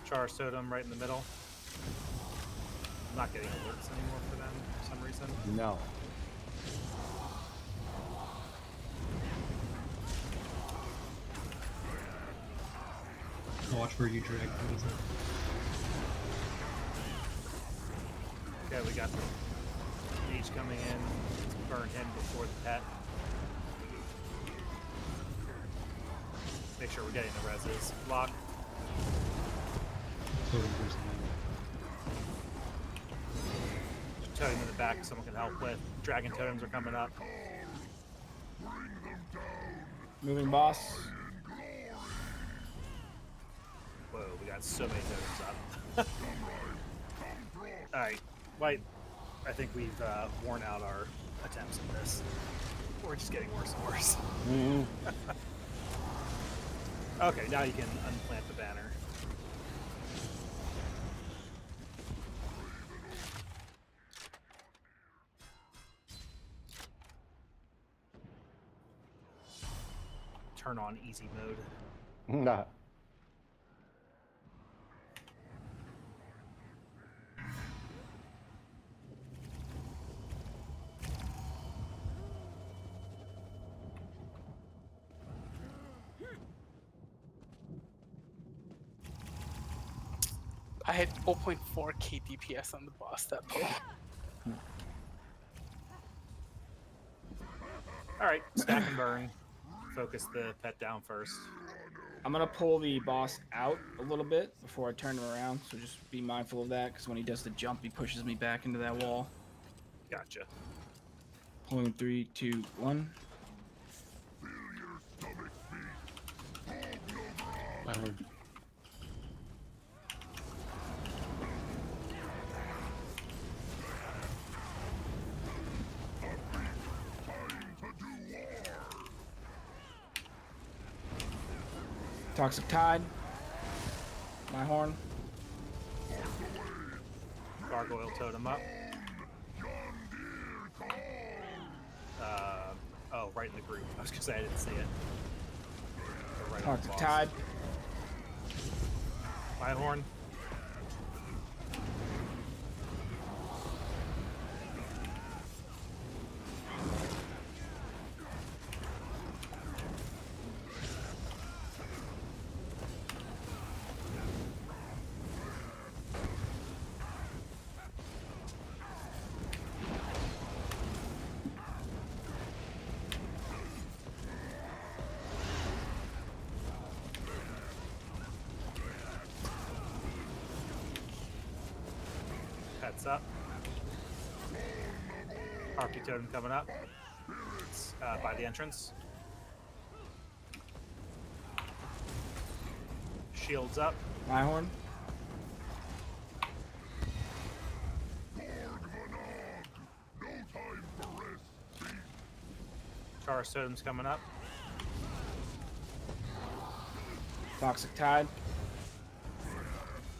Char Totem right in the middle. I'm not getting alerts anymore for them for some reason. No. Watch where you drag. What is it? Okay, we got the mage coming in. Let's burn him before the pet. Make sure we're getting the reses. Block. Totem versus Totem in the back someone can help with. Dragon totems are coming up. Moving boss. Whoa, we got so many totems up. Alright, White, I think we've worn out our attempts at this. We're just getting worse and worse. Mm-hmm. Okay, now you can unplant the banner. Turn on easy mode. Nah. I had 0.4k DPS on the boss that pull. Alright, stack and burn. Focus the pet down first. I'm gonna pull the boss out a little bit before I turn him around, so just be mindful of that, because when he does the jump, he pushes me back into that wall. Gotcha. Pulling in 3, 2, 1. My horn. Toxic Tide. My horn. Gargoyle totem up. Oh, right in the group. I was gonna say I didn't see it. Right on the Toxic boss. Tide. My horn. Pets up. Harpy totem coming up. It's by the entrance. Shields up. My horn. Taurus totem's coming up. Toxic Tide.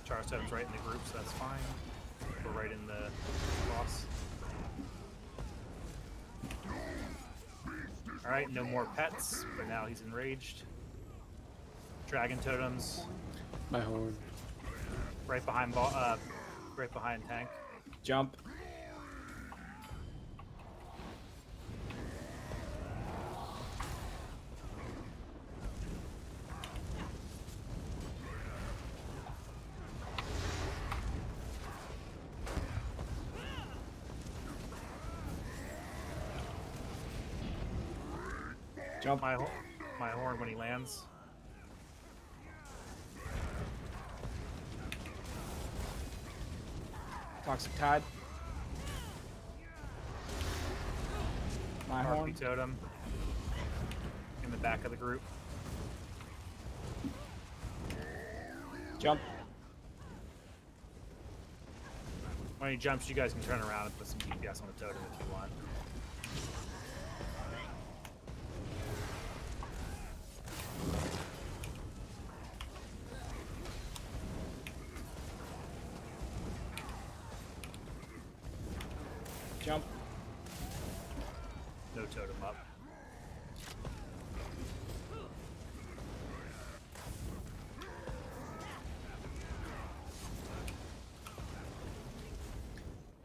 Taurus totem's right in the group, so that's fine. We're right in the boss. Alright, no more pets, but now he's enraged. Dragon totems My horn. right behind right behind tank. Jump. Jump. My horn when he lands. Toxic Tide. My Harpy horn. totem in the back of the group. Jump. When he jumps, you guys can turn around and put some DPS on the totem if you want. Jump. No totem up.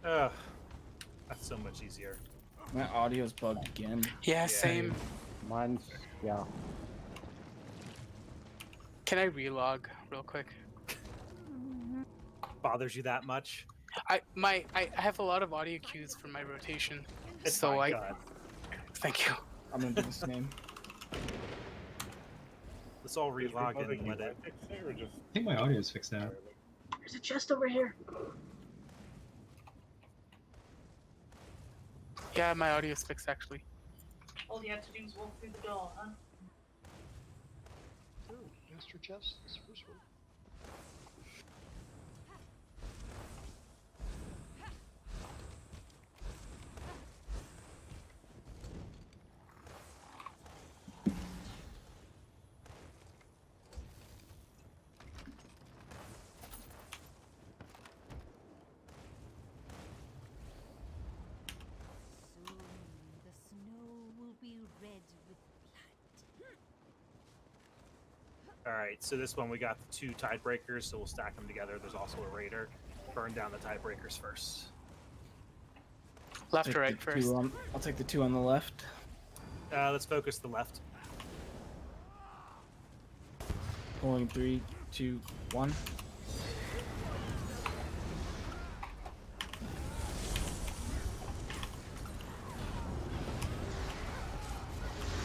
Ugh. That's so much easier. My audio's bugged again. Yeah, same. Mine's, yeah. Can I relog real quick? Bothers you that much? I have a lot of audio cues from my rotation, It's so fine, I go ahead. thank you. I'm gonna do the same. Let's all Is relog Republic and let UI it. fixed it, or just I think my audio is fixed now. There's a chest over here. Yeah, my audio's fixed actually. All you had to do was walk through the door, huh? Oh, master chest. This first one. Soon the snow will be red with blood. Alright, so this one we got the two tidebreakers, so we'll stack them together. There's also a raider. Burn down the tidebreakers first. Left Take or right the first? two I'll take the two on the left. Let's focus the left. Pulling 3, 2, 1.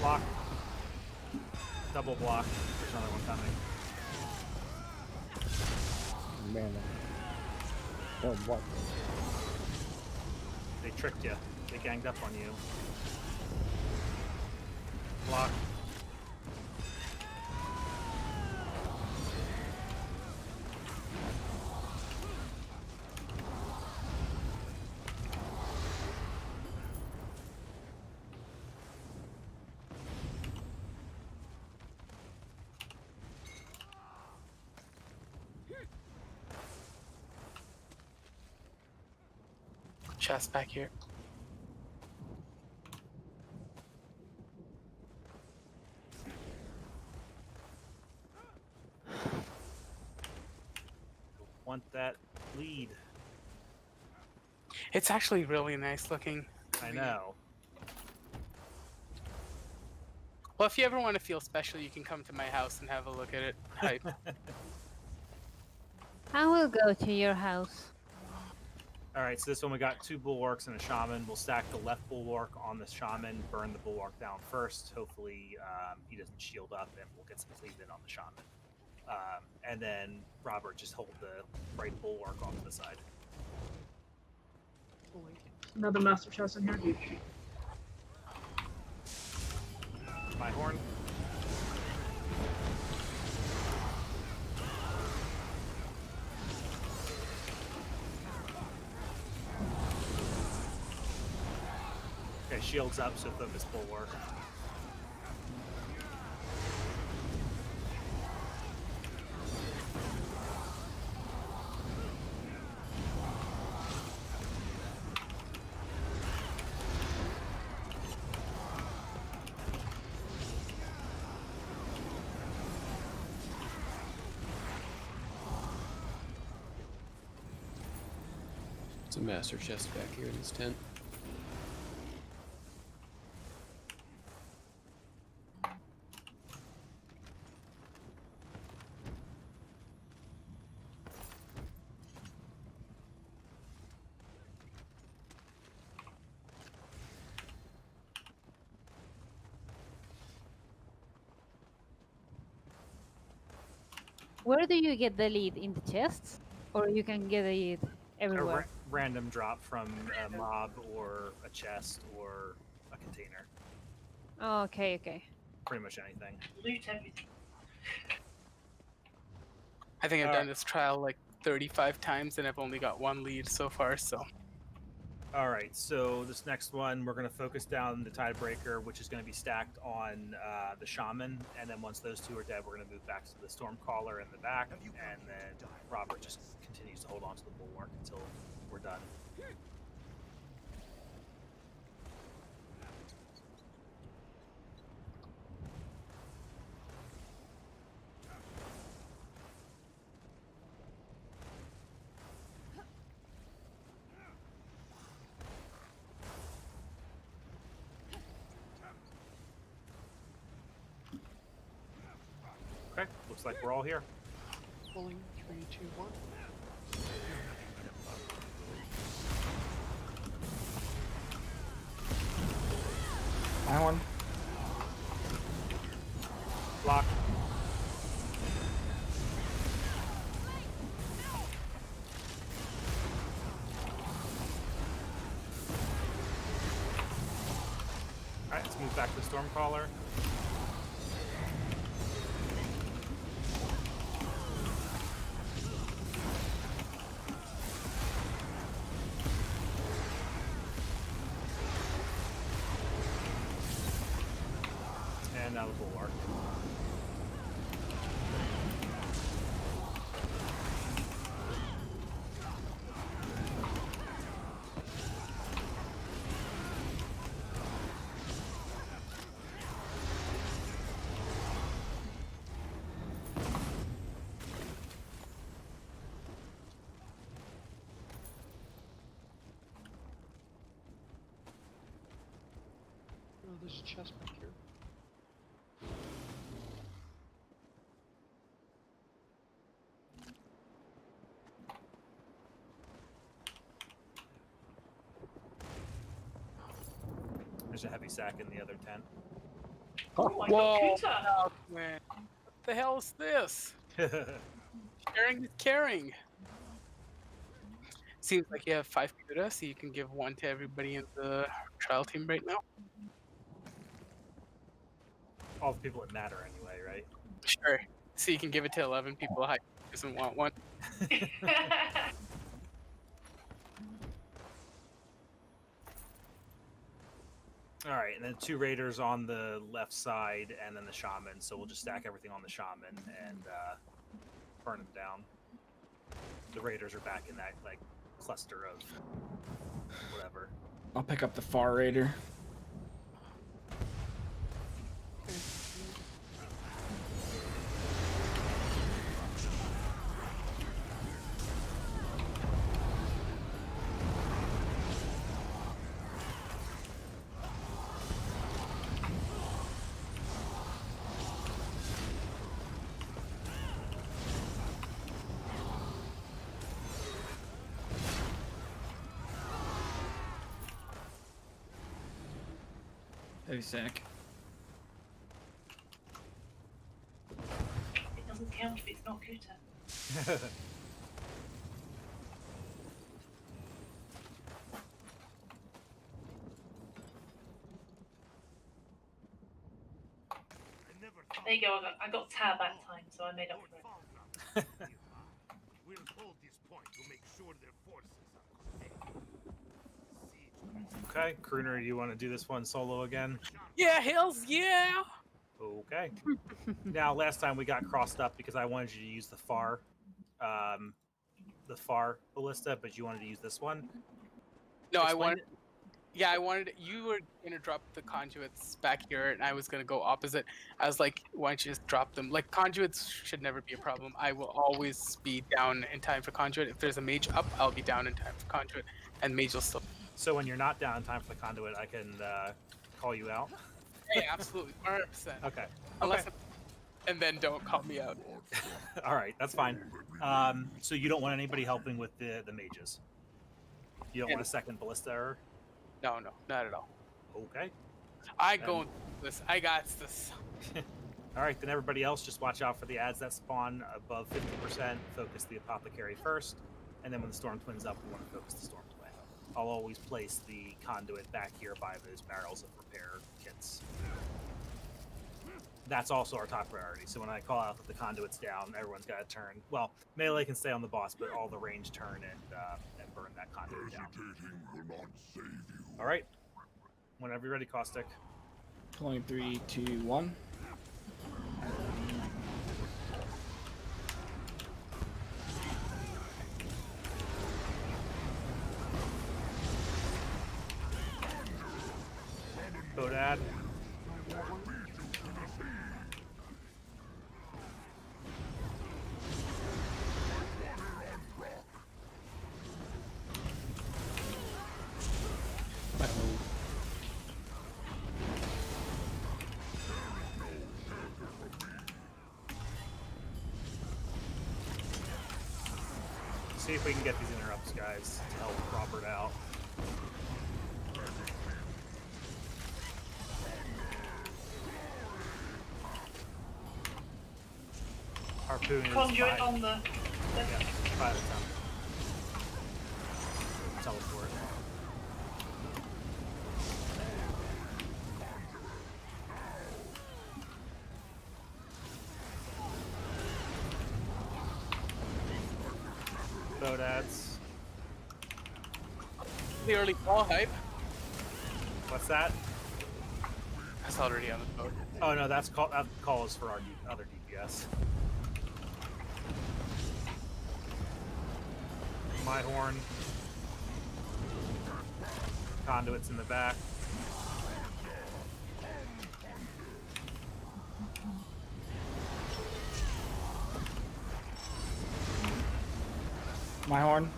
Block. Double block. There's another one coming. Man. Oh, what? They tricked you. They ganged up on you. Block. chest back here. Want that lead? It's actually really nice looking. I know. Well, if you ever want to feel special, you can come to my house and have a look at it. Hype. I will go to your house. All right, so this one we got 2 bulwarks and a shaman. We'll stack the left bulwark on the shaman, burn the bulwark down first. Hopefully he doesn't shield up, and we'll get some cleave in on the shaman. And then Robert, just hold the right bulwark off to the side. Another master chest in here. My horn. Okay, shields up, so focus bulwark. It's a master chest back here in this tent. Where do you get the lead? In the chests? Or you can get it A everywhere? random drop from a mob or a chest or a container. Oh, okay, okay. Pretty much anything. Loot everything. I think I've done this trial like 35 times and I've only got 1 lead so far, so. All right, so this next one, we're going to focus down the Tidebreaker, which is going to be stacked on the Shaman, and then once those 2 are dead, we're going to move back to the Stormcaller in the back, and then Robert just continues to hold on to the Bulwark until we're done. Okay, looks like we're all here. Pulling 3, 2, 1. My one. Block. Alright, let's move back to the Stormcaller. And now the Bulwark. Oh, there's a chest back here. There's a heavy sack in the other tent. Oh, I got Whoa! Kuta. Oh, man. What the hell is this? Sharing is caring. Seems like you have 5 Kuta, so you can give 1 to everybody in the trial team right now. All the people that matter anyway, right? Sure. So you can give it to 11 people who doesn't want 1. All right, and then 2 raiders on the left side, and then the shaman. So we'll just stack everything on the shaman and burn them down. The raiders are back in that like cluster of whatever. I'll pick up the Far Raider. Heavy sack. It doesn't count if it's not Kuta. There you go. I got tab that time, so I made up for it. We'll hold this point to make sure their forces are contained. Okay, Crooner, you want to do this one solo again? Yeah, hells yeah. Okay. Now, last time we got crossed up because I wanted you to use the far ballista, but you wanted to use this one. No, I Explain wanted. it. Yeah, I wanted. You were gonna drop the conduits back here, and I was gonna go opposite. I was like, why don't you just drop them? Like conduits should never be a problem. I will always be down in time for conduit. If there's a mage up, I'll be down in time for conduit, and mage will still. So when you're not down in time for the conduit, I can call you out. Yeah, absolutely, 100%. Okay. Unless, and then don't call me out. All right, that's fine. So you don't want anybody helping with the mages. You don't want a second ballista, or? No, not at all. Okay. I go this. I got this. All right, then everybody else just watch out for the ads that spawn above 50%. Focus the apothecary first, and then when the storm twin's up, we want to focus the storm twin. I'll always place the conduit back here by those barrels of repair kits. That's also our top priority. So when I call out that the conduit's down, everyone's got to turn. Well, melee can stay on the boss, but all the range turn and burn that conduit down. All right. Whenever you're ready, Caustic. 23, 2, 1. Bodad. See if we can get these interrupts, guys, to help Robert out. Harpoon is Conduit 5. on the. Yeah, 5 of 10. Teleport. Bodads. The early call hype. What's that? That's already on the boat. Oh no, that call is for our other DPS. My horn. Conduits in the back. My horn.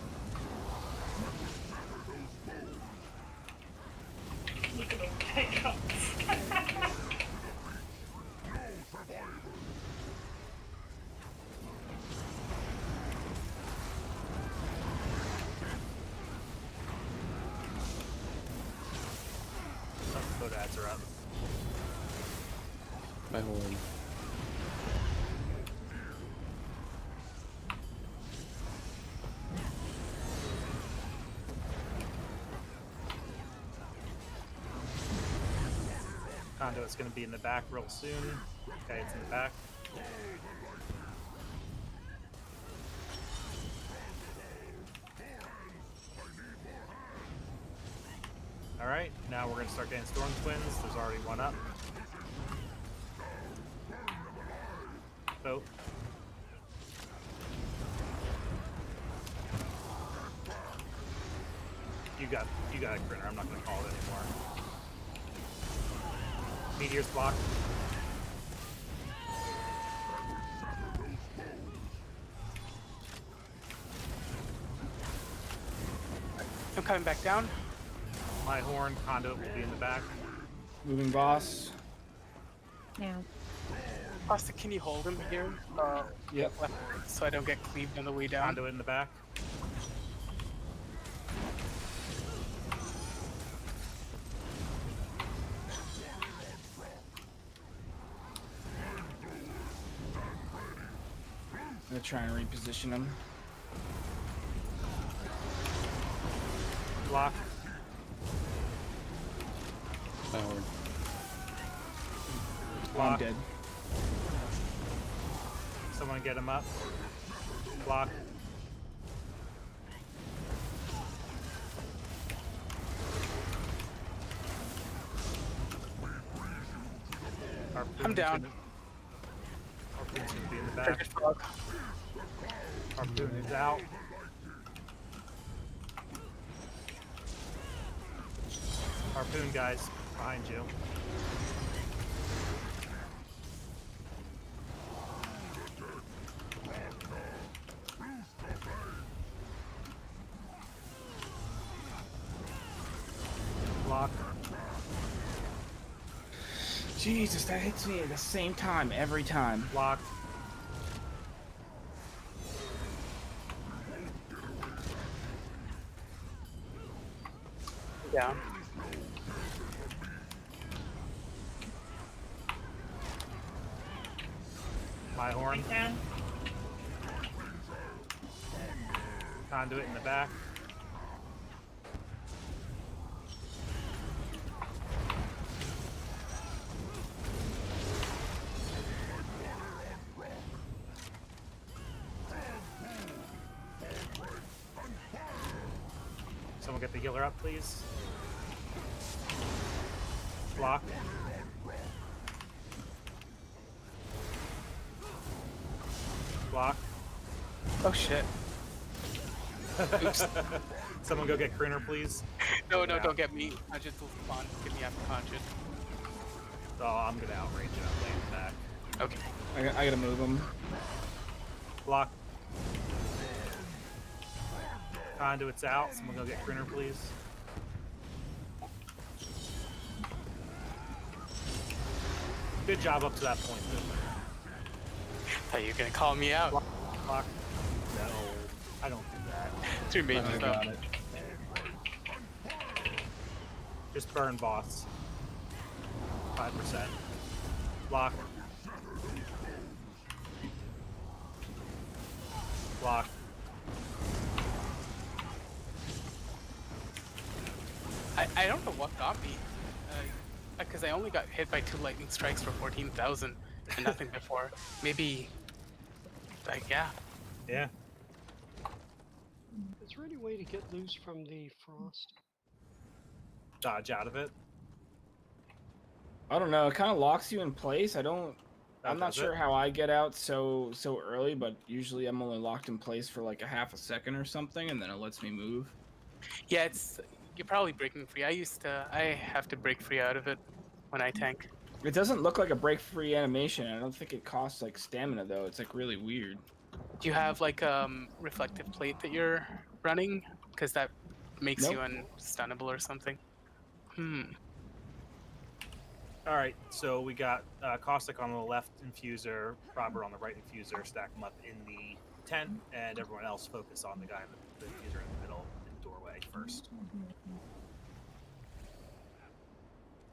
Look at them pickups. Bodads are up. My horn. Conduit's going to be in the back real soon. Okay, it's in the back. Alright, now we're going to start getting Storm Twins. There's already one up. You got a Grinner. I'm not going to call it anymore. Meteor's blocked. I'm coming back down. My horn conduit will be in the back. Moving boss. Yeah. Costa, can you hold him here? Yep. So I don't get cleaved on the way down. Conduit in the back. I'm gonna try and reposition him. Block. My horn. Oh, I'm dead. Someone get him up. Block. I'm down. Harpoon's gonna be in the back. Harpoon is out. Harpoon, guys, behind you. Block. Jesus, that hits me at the same time every time. Blocked. Yeah. My horn. Conduit in the back. Someone get the healer up, please. Block. Block. Oh shit. Oops. Someone go get Crooner, please. No, don't get me. I just will spawn. Get me after conscious. Oh, I'm gonna outrage it. I'm laying back. Okay. I gotta move him. Block. Conduit's out. Someone go get Crooner, please. Good job up to that point, though. Thought you were gonna call me out. Block. No, I don't do that. Too many I got it. Just burn boss. 5%. Block. Block. I don't know what got me. Because I only got hit by 2 lightning strikes for 14,000 and nothing before. Maybe, like, yeah. Yeah. Is there any way to get loose from the frost? Dodge out of it. I don't know. It kind of locks you in place. I'm Oh, not does sure it? how I get out so early, but usually I'm only locked in place for like a half a second or something, and then it lets me move. Yeah, you're probably breaking free. I have to break free out of it when I tank. It doesn't look like a break free animation. I don't think it costs like stamina though. It's like really weird. Do you have like reflective plate that you're running? Because that makes you unstunnable or something. All right, so we got Caustic on the left infuser, Robert on the right infuser. Stack them up in the tent, and everyone else focus on the guy in the infuser in the middle, in the doorway first.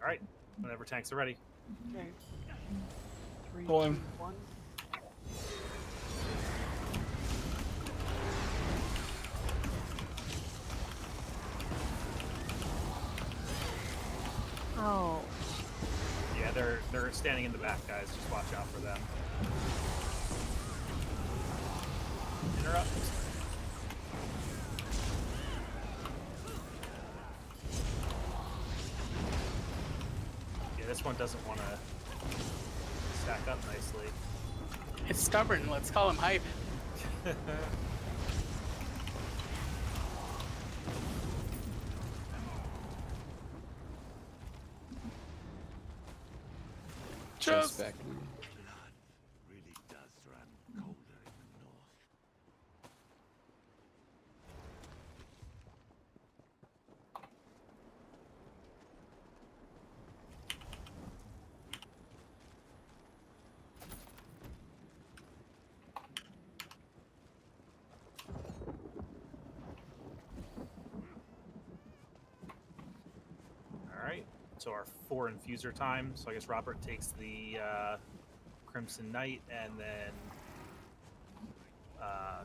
All right, whenever tanks are ready. Okay. 3, Pulling. 2, 1. Oh. Yeah, they're standing in the back, guys. Just watch out for them. Interrupt. Yeah, this one doesn't want to stack up nicely. It's stubborn. Let's call him hype. chest back in. Blood really does run colder in the north. All right. So our 4 infuser time. So I guess Robert takes the Crimson Knight, and then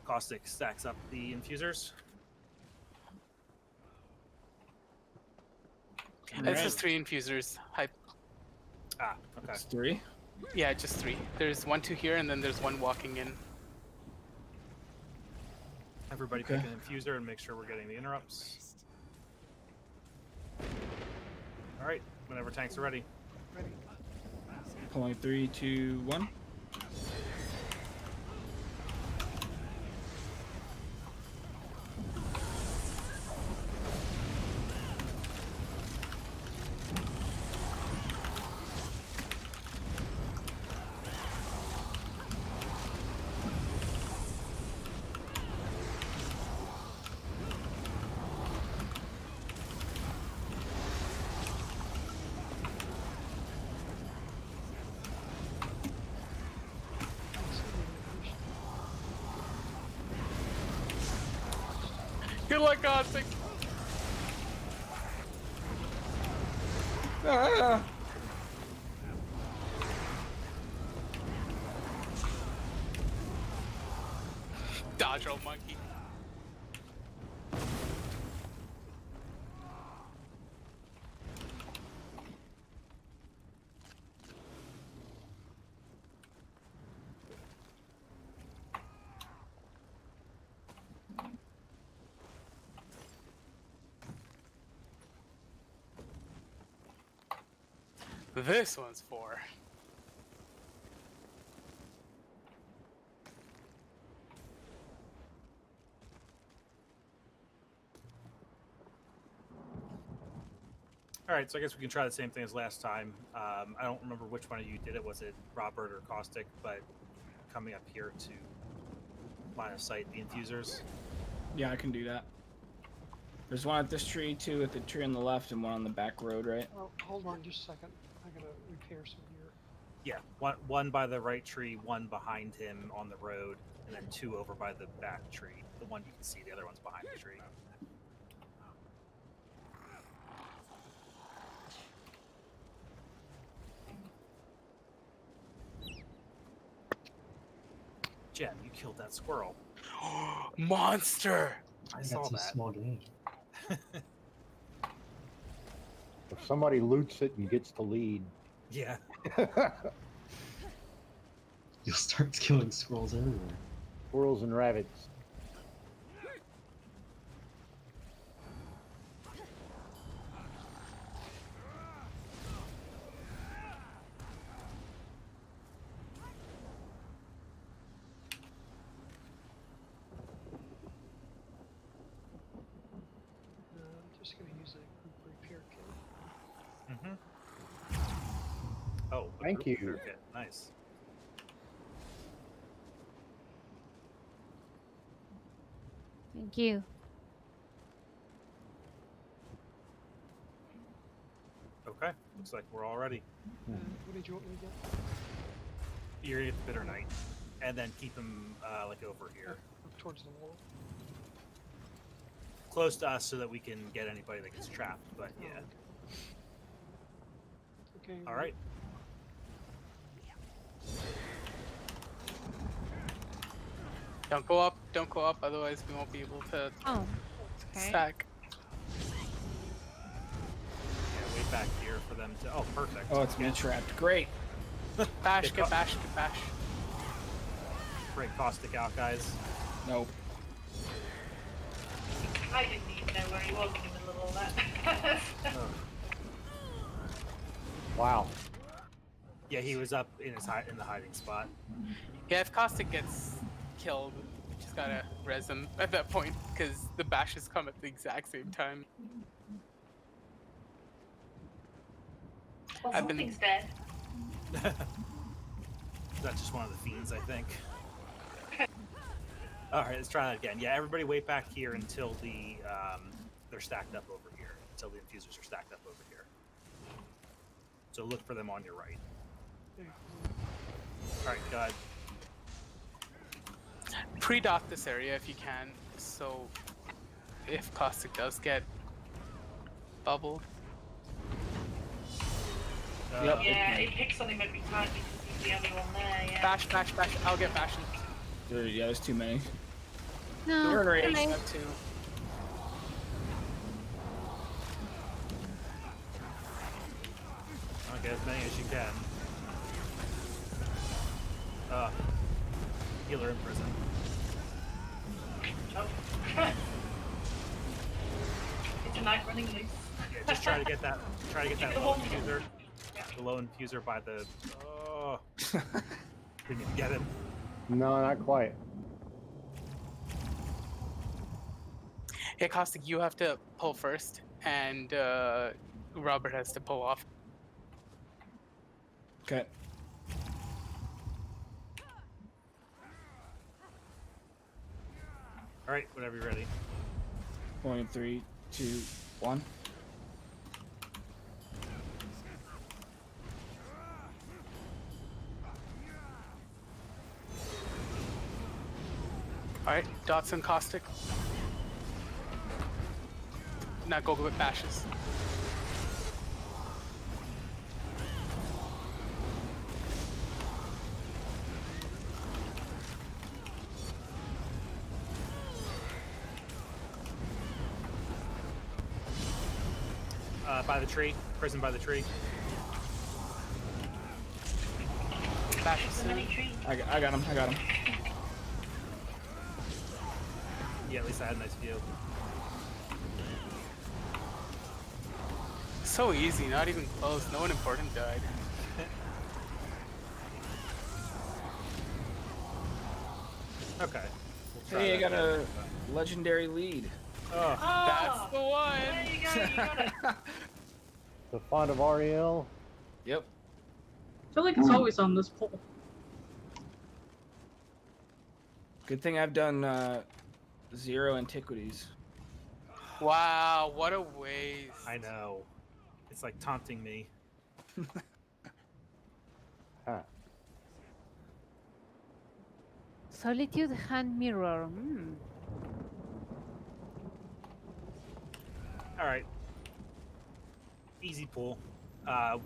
Caustic stacks up the infusers. It's just 3 infusers. Hype. Ah, okay. It's 3. Yeah, just 3. There's 1, 2 here, and then there's 1 walking in. Everybody pick an infuser and make sure we're getting the interrupts. All right. Whenever tanks are ready. Pulling 3, 2, 1. Good luck, Caustic. Ah! Dodge, old monkey. This one's for. All right, so I guess we can try the same thing as last time. I don't remember which one of you did it. Was it Robert or Caustic? But coming up here to line of sight the infusers. Yeah, I can do that. There's one at this tree, 2 at the tree on the left, and 1 on the back road, right? Oh, hold on just a second. I gotta repair some gear. Yeah, one by the right tree, 1 behind him on the road, and then 2 over by the back tree. The one you can see, the other one's behind the tree. Jen, you killed that squirrel. Monster! I saw That's a that. small game. If somebody loots it and gets to lead. Yeah. You'll start killing squirrels everywhere. Squirrels and rabbits. I'm just gonna use a group repair kit. Mm-hmm. Oh, a Thank group you. repair kit. Nice. Thank you. Okay, looks like we're all ready. What did you want me to get? You're gonna get the Bitter Knight, and then keep him like over here, Up towards the wall. close to us, so that we can get anybody that gets trapped. But yeah. Okay. All right. Don't go up, otherwise we won't be able to stack. Yeah, way back here for them to. Oh, perfect. Oh, it's me trapped. Great. Bash, get bash, get bash. Break Caustic out, guys. Nope. I didn't even know where he was in the middle of all that. Wow. Yeah, he was up in his in the hiding spot. Yeah, if Caustic gets killed, we just gotta res him at that point, because the bashes come at the exact same time. Well, I've been- something's dead. That's just one of the fiends, I think. All right, let's try that again. Yeah, everybody wait back here until they're stacked up over here. Until the infusers are stacked up over here. So look for them on your right. All right, go ahead. Pre-dot this area if you can, so if Caustic does get bubbled. Yeah, it picks on him every time because he's the only one there. Yeah. Bash. I'll get bashing. Yeah, there's too many. No, Turn rate. I- That too. Okay, as many as you can. Healer in prison. Oh. It's a knife running loose. Yeah, just try to get that. Try to get that low infuser. The low infuser by the. Oh. Didn't even get him. No, not quite. Hey, Caustic, you have to pull first, and Robert has to pull off. Okay. All right, whenever you're ready. 3, 2, 1. Alright, dots and Caustic. Not go with bashes. By the tree. Prison by the tree. Bashes. So many trees. I got him. Yeah, at least I had a nice view. So easy, not even close. No one important died. Okay. We'll try Hey, I that got again. a legendary lead. Oh. That's the one! There you go, you got it. The font of Ariel. Yep. I feel like it's always on this pole. Good thing I've done 0 antiquities. Wow, what a waste. I know. It's like taunting me. Huh. Solitude hand mirror. Hmm. All right. Easy pull.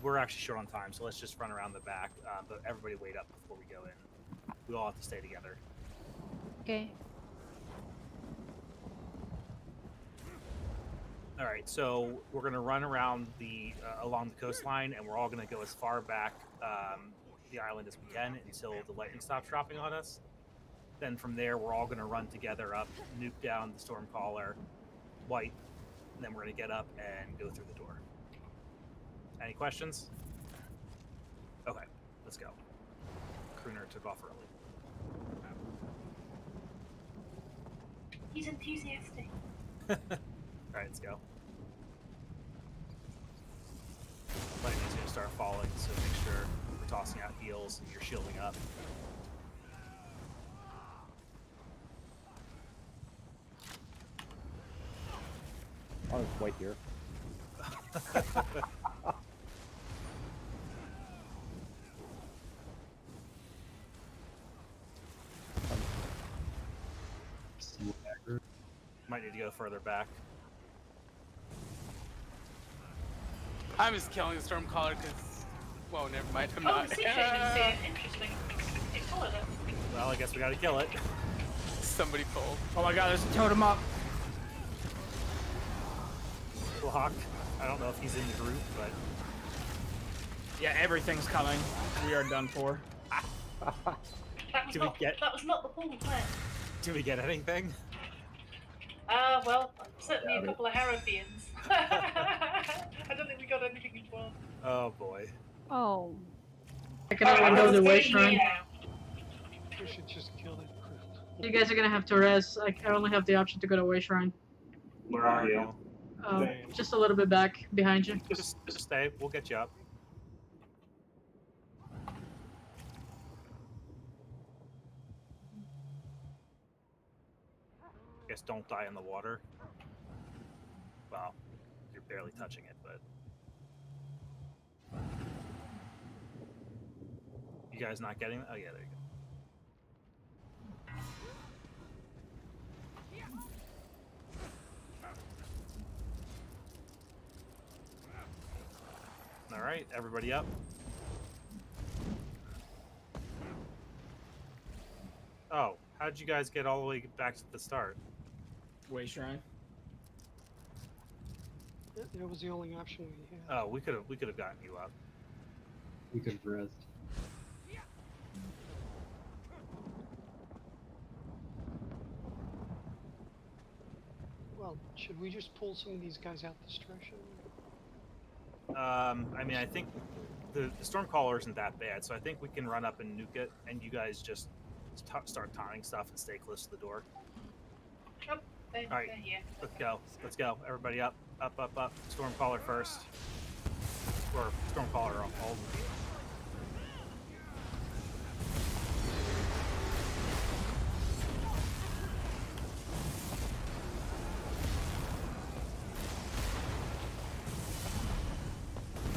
We're actually short on time, so let's just run around the back. But everybody wait up before we go in. We all have to stay together. Okay. All right, so we're gonna run around along the coastline, and we're all gonna go as far back the island as we can until the lightning stops dropping on us. Then from there, we're all gonna run together up, nuke down the Stormcaller, White, and then we're gonna get up and go through the door. Any questions? Okay, let's go. Crooner took off early. He's enthusiastic. All right, let's go. Lightning's gonna start falling, so make sure we're tossing out heals and you're shielding up. I'll just wait here. Might need to go further back. I'm just killing the Stormcaller because, well, never mind. I'm Oh, not. sea shavings here. Interesting. It followed us. Well, I guess we gotta kill it. Somebody pulled. Oh my god, there's a totem up. Block. I don't know if he's in the group, but Yeah, everything's coming. We are done for. That was not the pool plan. do we get anything? Well, certainly a couple of Harafians. I don't think we got anything before. Oh boy. Oh. I can only go to the way shrine. We should just kill it. You guys are gonna have to rest. I only have the option to go to way shrine. Where are you? Just a little bit back behind you. Just stay. We'll get you up. guess don't die in the water. Well, you're barely touching it, but you guys not getting? Oh yeah, there you go. All right, everybody up. Oh, how did you guys get all the way back to the start? Way shrine. That was the only option we had. Oh, we could have gotten you up. We could have rezzed. Well, should we just pull some of these guys out this direction? I mean, I think the Stormcaller isn't that bad, so I think we can run up and nuke it, and you guys just start taunting stuff and stay close to the door. Oh, they're All right, here. let's go. Let's go. Everybody up, up, up, up. Stormcaller first. Or Stormcaller all.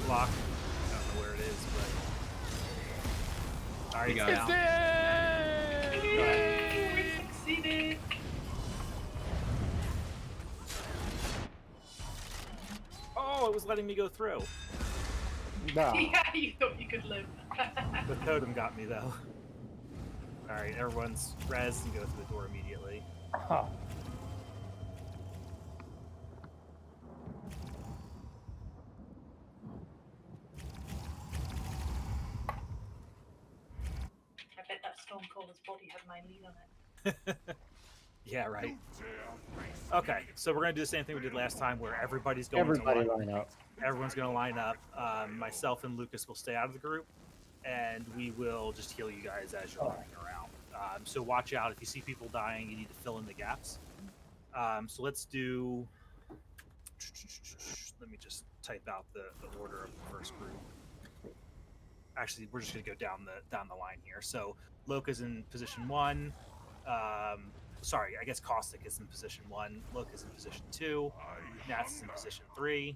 Block. I don't know where it is, but. Alright, got down. We succeeded. Oh, it was letting me go through. No. Yeah, you thought you could live. The totem got me though. Alright, everyone's res and go through the door immediately. Huh. I bet that Stormcaller's body had my lead on it. Yeah, right. Okay, so we're gonna do the same thing we did last time, where everybody's going Everybody to line up. Everyone's gonna line up. Myself and Lucas will stay out of the group, and we will just heal you guys as you're running around. So watch out if you see people dying. You need to fill in the gaps. So let's do. Let me just type out the order of the first group. Actually, we're just gonna go down the line here. So Loka's in position 1. Sorry, I guess Caustic is in position 1. Loka's in position 2. Nats is in position 3.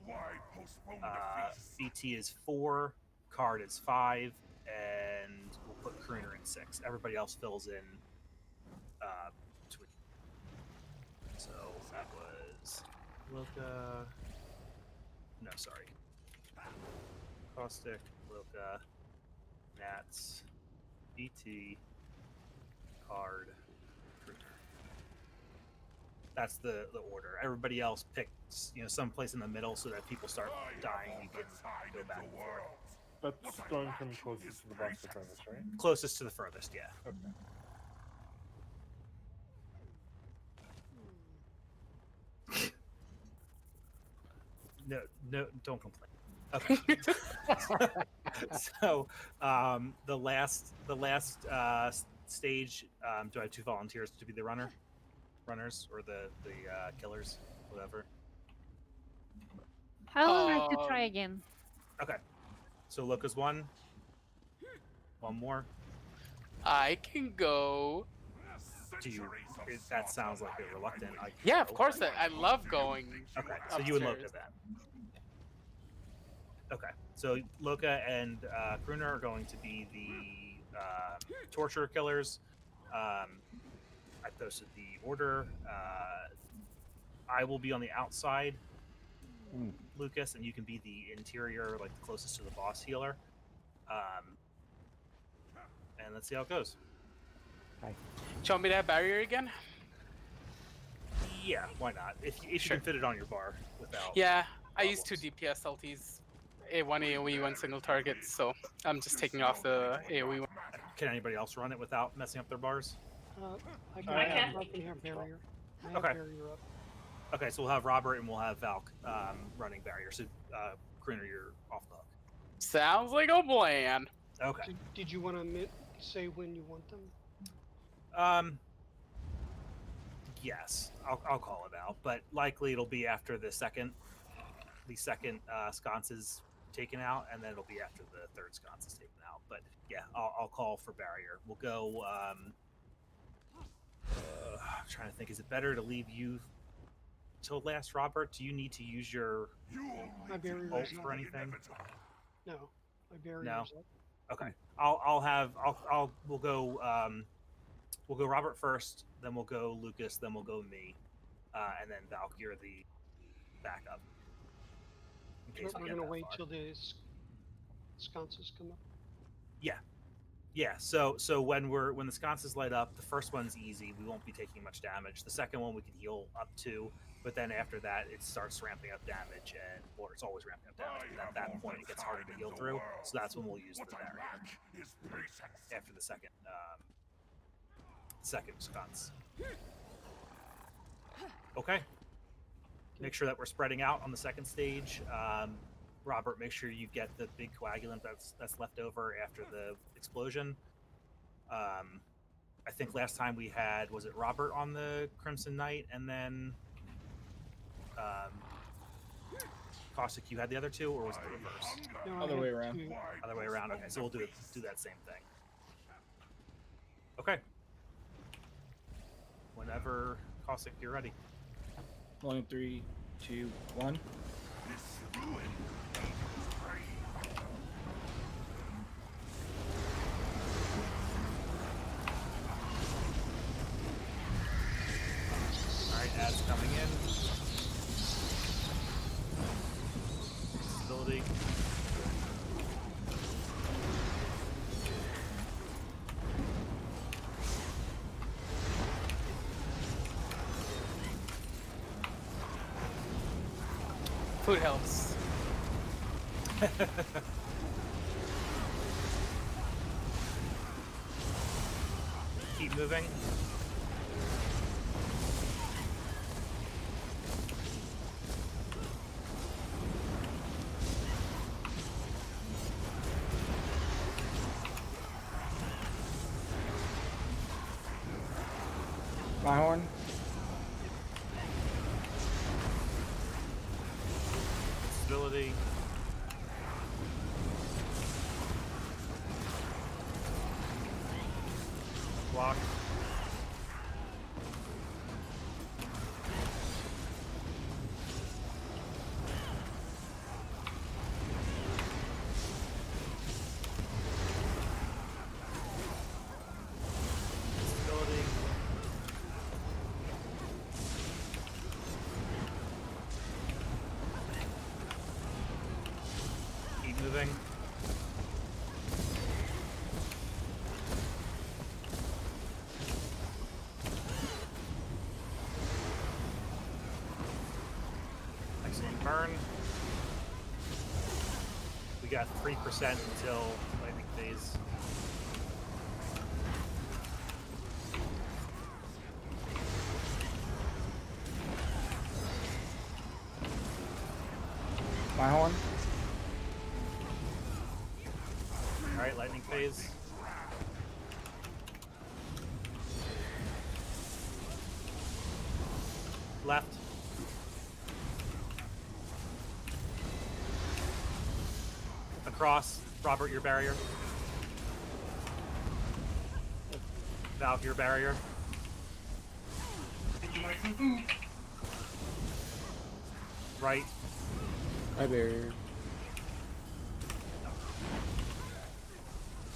BT is 4. Card is 5, and we'll put Crooner in 6. Everybody else fills in. Between. So that was Loka. No, sorry. Caustic, Loka, Nats, BT, Card, Crooner. That's the order. Everybody else picks, some place in the middle so that people start dying. You can go back and forth. That's going from closest to the boss to furthest, right? Closest to the furthest, yeah. Okay. No, don't complain. Okay. So the last stage. Do I have 2 volunteers to be the runners, or the killers, whatever? I would like to try again. Okay. So Loka's 1. One more. I can go. That sounds like you're reluctant. Yeah, of course. I love going. Okay, so you would Loka upstairs. then. Okay, so Loka and Crooner are going to be the torture killers. I posted the order. I will be on the outside, Lucas, and you can be the interior, like the closest to the boss healer. And let's see how it goes. Do you want me to have barrier again? Yeah, why not? If you can fit it on your bar without. Yeah, I used 2 DPS LTs. One AoE, 1 single target, so I'm just taking off the AoE one. Can anybody else run it without messing up their bars? I can have barrier. I have Okay. barrier up. Okay, so we'll have Robert and we'll have Valk running barrier. So, Crooner, you're off the hook. Sounds like a plan. Okay. Did you want to say when you want them? Yes, I'll call it out, but likely it'll be after the second sconce is taken out, and then it'll be after the third sconce is taken out. But yeah, I'll call for barrier. We'll go. I'm trying to think. Is it better to leave you till last, Robert? Do you need to use your My barrier ult is for up. anything? No, my barrier No. is up. Okay. We'll go Robert first, then we'll go Lucas, then we'll go me, and then Valk, you're the backup. In case we We're get gonna that wait far. till the sconces come up. Yeah. So when the sconces light up, the first one's easy. We won't be taking much damage. The second one we can heal up to, but then after that it starts ramping up damage, or it's always ramping up damage. And at that point it gets harder to heal through. So that's when we'll use the barrier after the second sconce. Okay. Make sure that we're spreading out on the second stage. Robert, make sure you get the big coagulant that's left over after the explosion. I think last time we had, was it Robert on the Crimson Knight, and then Caustic, you had the other two, or was it the reverse? No, Other way around. Other way around. Okay, so we'll do that same thing. Okay. Whenever Caustic, you're ready. 1, 3, 2, 1. Alright, ads coming in. Stability. Food helps. Keep moving. My horn. Stability. Block. Stability. Keep moving. Excellent burn. We got 3% until lightning phase. My horn. Alright, lightning phase. Left. Across. Robert, your barrier. Valk, your barrier. Right. My barrier.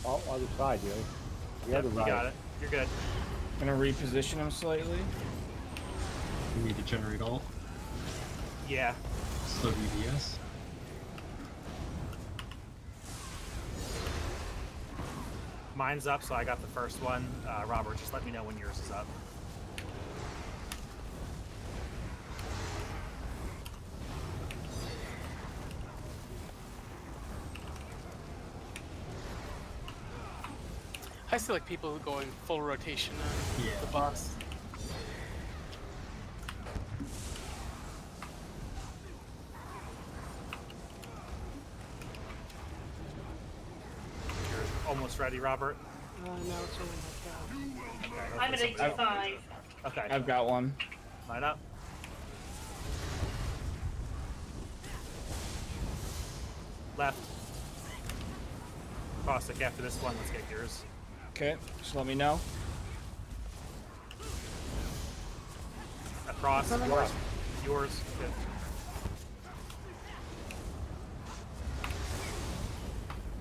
Oh, other side, yo. The Yep, other you right. got it. You're good. I'm gonna reposition him slightly. You need to generate all. Yeah. Slow DBS. Mine's up, so I got the first one. Robert, just let me know when yours is up. I see like people going full rotation on Yeah. the boss. You're almost ready, Robert. No, it's only like Okay, I'm at hopefully somebody- 85. Okay. I've got one. Line up. Left. Caustic after this one, let's get yours. Okay, just let me know. Cross. Coming. Yours. Yours. Good.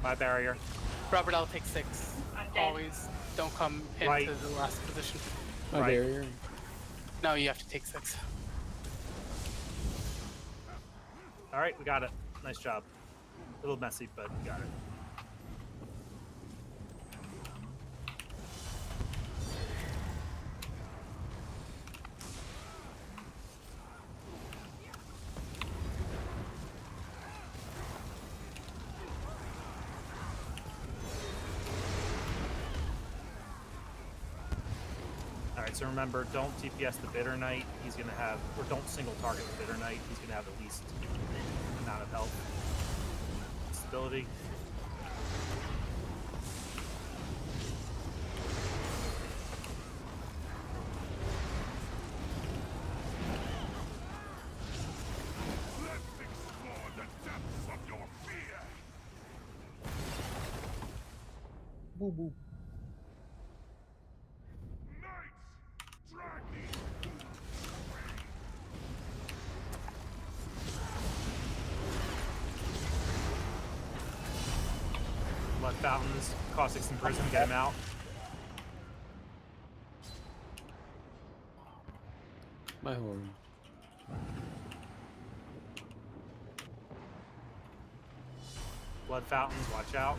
My barrier. Robert, I'll take 6. I'm dead. Always don't come into Right. the last position. My Right. barrier. No, you have to take 6. All right, we got it. Nice job. A little messy, but we got it. Alright, so remember, don't TPS the Bitter Knight. He's gonna have, or don't single target the Bitter Knight. He's gonna have the least amount of health. Stability. Let's explore the depths of your fear. Boo boo. Knights, drag me. Blood Fountains. Caustics in prison, get him out. My horn. Blood Fountains, watch out.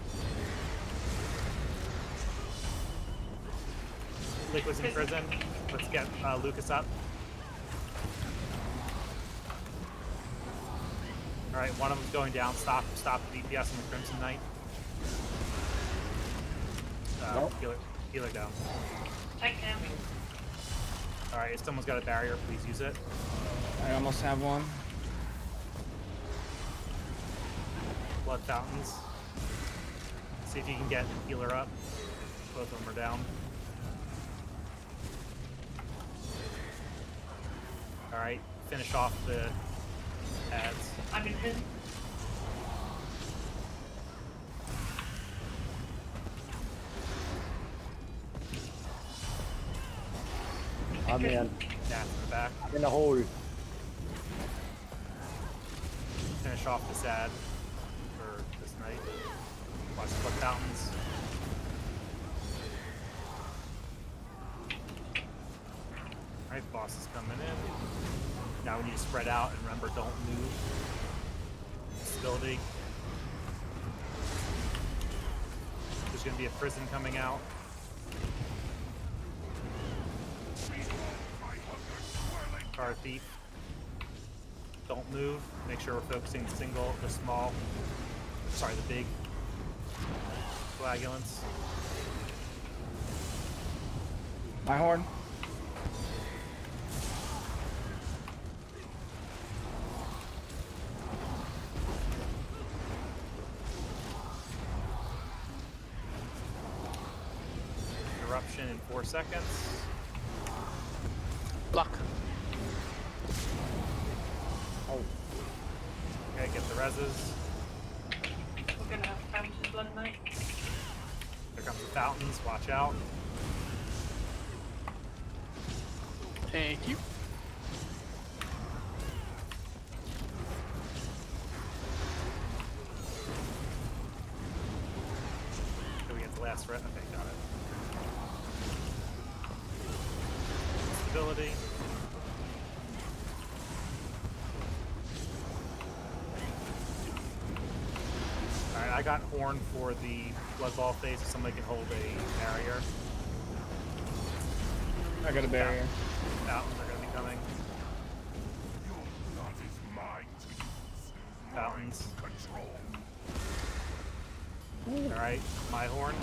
Liquid's in prison. Let's get Lucas up. Alright, one of them's going down. Stop the DPS on the Crimson Knight. Nope. Healer down. Take down. Alright, if someone's got a barrier, please use it. I almost have one. Blood Fountains. See if you can get healer up. Both of them are down. Alright, finish off the ads. I'm in him. I'm in. Yeah, in the back. I'm in the hole. Finish off this ad for this night. Watch Blood Fountains. Alright, boss is coming in. Now we need to spread out and remember, don't move. Stability. There's going to be a prison coming out. Car thief. Don't move. Make sure we're focusing the small, sorry, the big coagulants. My horn. Eruption in 4 seconds. Block. Oh, Okay, get the reses. We're gonna have Fountain's Blood Knight. Here comes the fountains. Watch out. Thank you. Did we get the last threat? Okay, got it. Stability. Alright, I got horn for the blood ball phase if somebody can hold a barrier. I got a barrier. Fountains are gonna be coming. Your blood is mine to use. Fountains. Control. Alright, my horn.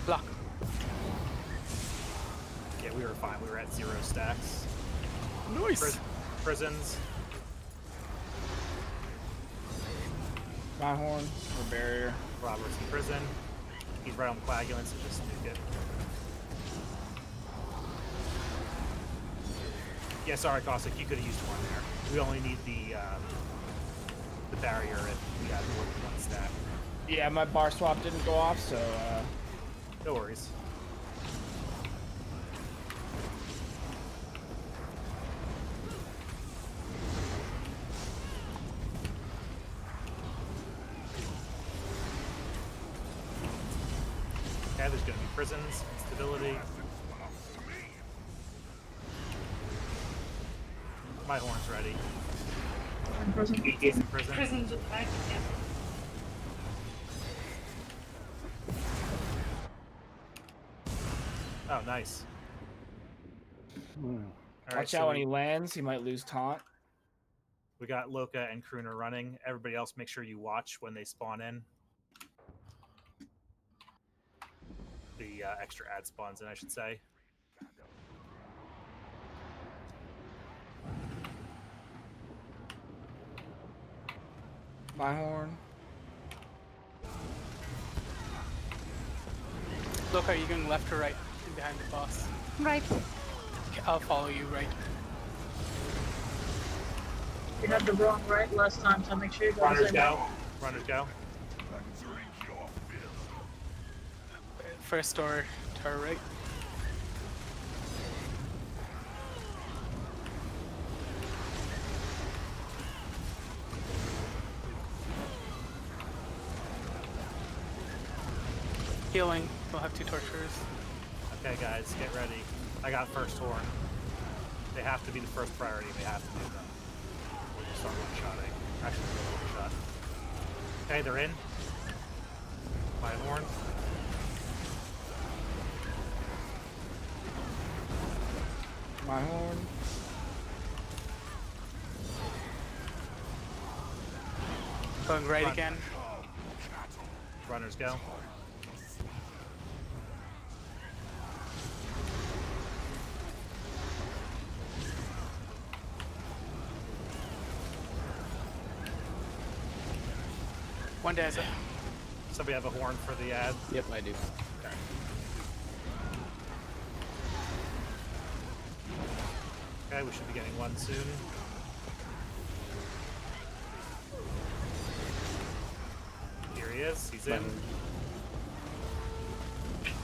Block. Yeah, we were fine. We were at 0 stacks. Nice. Prisons. My horn or barrier. Robert's in prison. He's right on the coagulant, so just nuke it. Yeah, sorry, Cossack, you could have used one there. We only need the barrier if we have more than one stack. Yeah, my bar swap didn't go off, so no worries. Okay, there's going to be prisons, instability. My horn's ready. He's in prison. Prisons at the back, yeah. Oh, nice. Watch out when he lands, he might lose taunt. We got Loka and Crooner running. Everybody else, make sure you watch when they spawn in. The extra ad spawns in, I should say. My horn. Look, are you going left or right and behind the boss? Right. Okay, I'll follow you right. You had the wrong right last time, so make sure you go the Runners same go. way. Runners go. First door to our right. Healing. We'll have 2 torturers. Okay, guys, get ready. I got first horn. They have to be the first priority. We have to do them. We'll just start one-shotting. Actually, we'll one-shot. Okay, they're in. My horn. My horn. Going right Run. again. Runners go. One desert. Somebody have a horn for the ad? Yep, I do. Okay. Okay, we should be getting one soon. Here he is. He's in.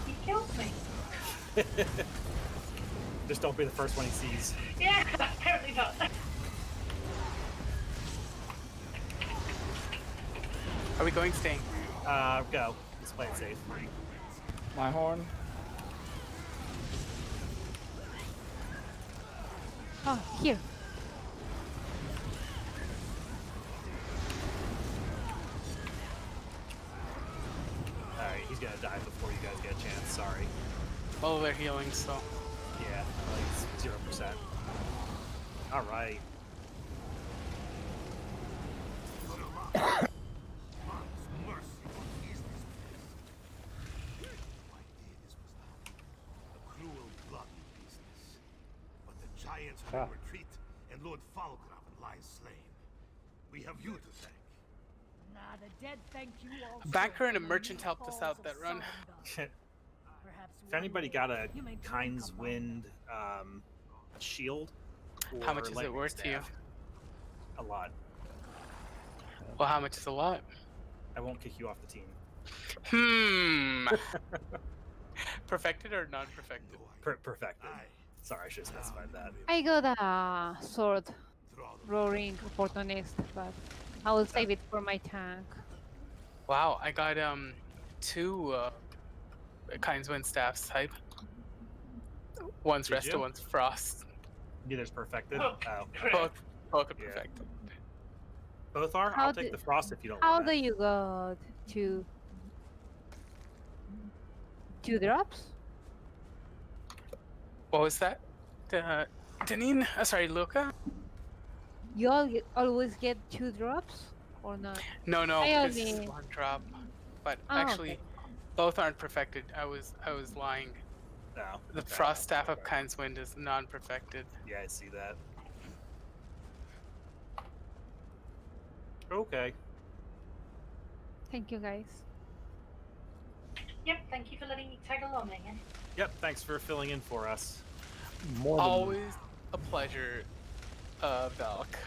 He killed me. Just don't be the first one he sees. Yeah, apparently not. Are we going staying? Go. Let's play it safe. My horn. Oh, here. Alright, he's gonna die before you guys get a chance. Sorry. Well, they're healing, so. Yeah, like 0%. Alright. Cruel, bloody business. But the giants are in retreat, and Lord Falgraven lies slain. We have you to thank. Nah, the dead thank you all. Banker and a merchant helped us out that run. If anybody got a Kind's Wind shield, How much is it worth to you? A lot. Well, how much is a lot? I won't kick you off the team. Perfected or non-perfected? Perfected. Sorry, I should have specified that. I got a sword. Roaring opportunist, but I will save it for my tank. Wow, I got 2 Kind's Wind staffs type. One's Did Resta, you? one's Frost. Neither's perfected. Oh, Both are Yeah. perfected. Both are? How I'll take do- the frost if you don't How want do it. you got 2 drops? What was that? Deneen? Sorry, Luca? You always get 2 drops or not? No, I this is only- 1 drop. But Oh, actually, okay. both aren't perfected. I was lying. No. The okay. Frost Staff of Kind's Wind is non-perfected. Yeah, I see that. Okay. Thank you, guys. Yep, thank you for letting me tag along again. Yep, thanks for filling in for us. More than Always a pleasure, Valk.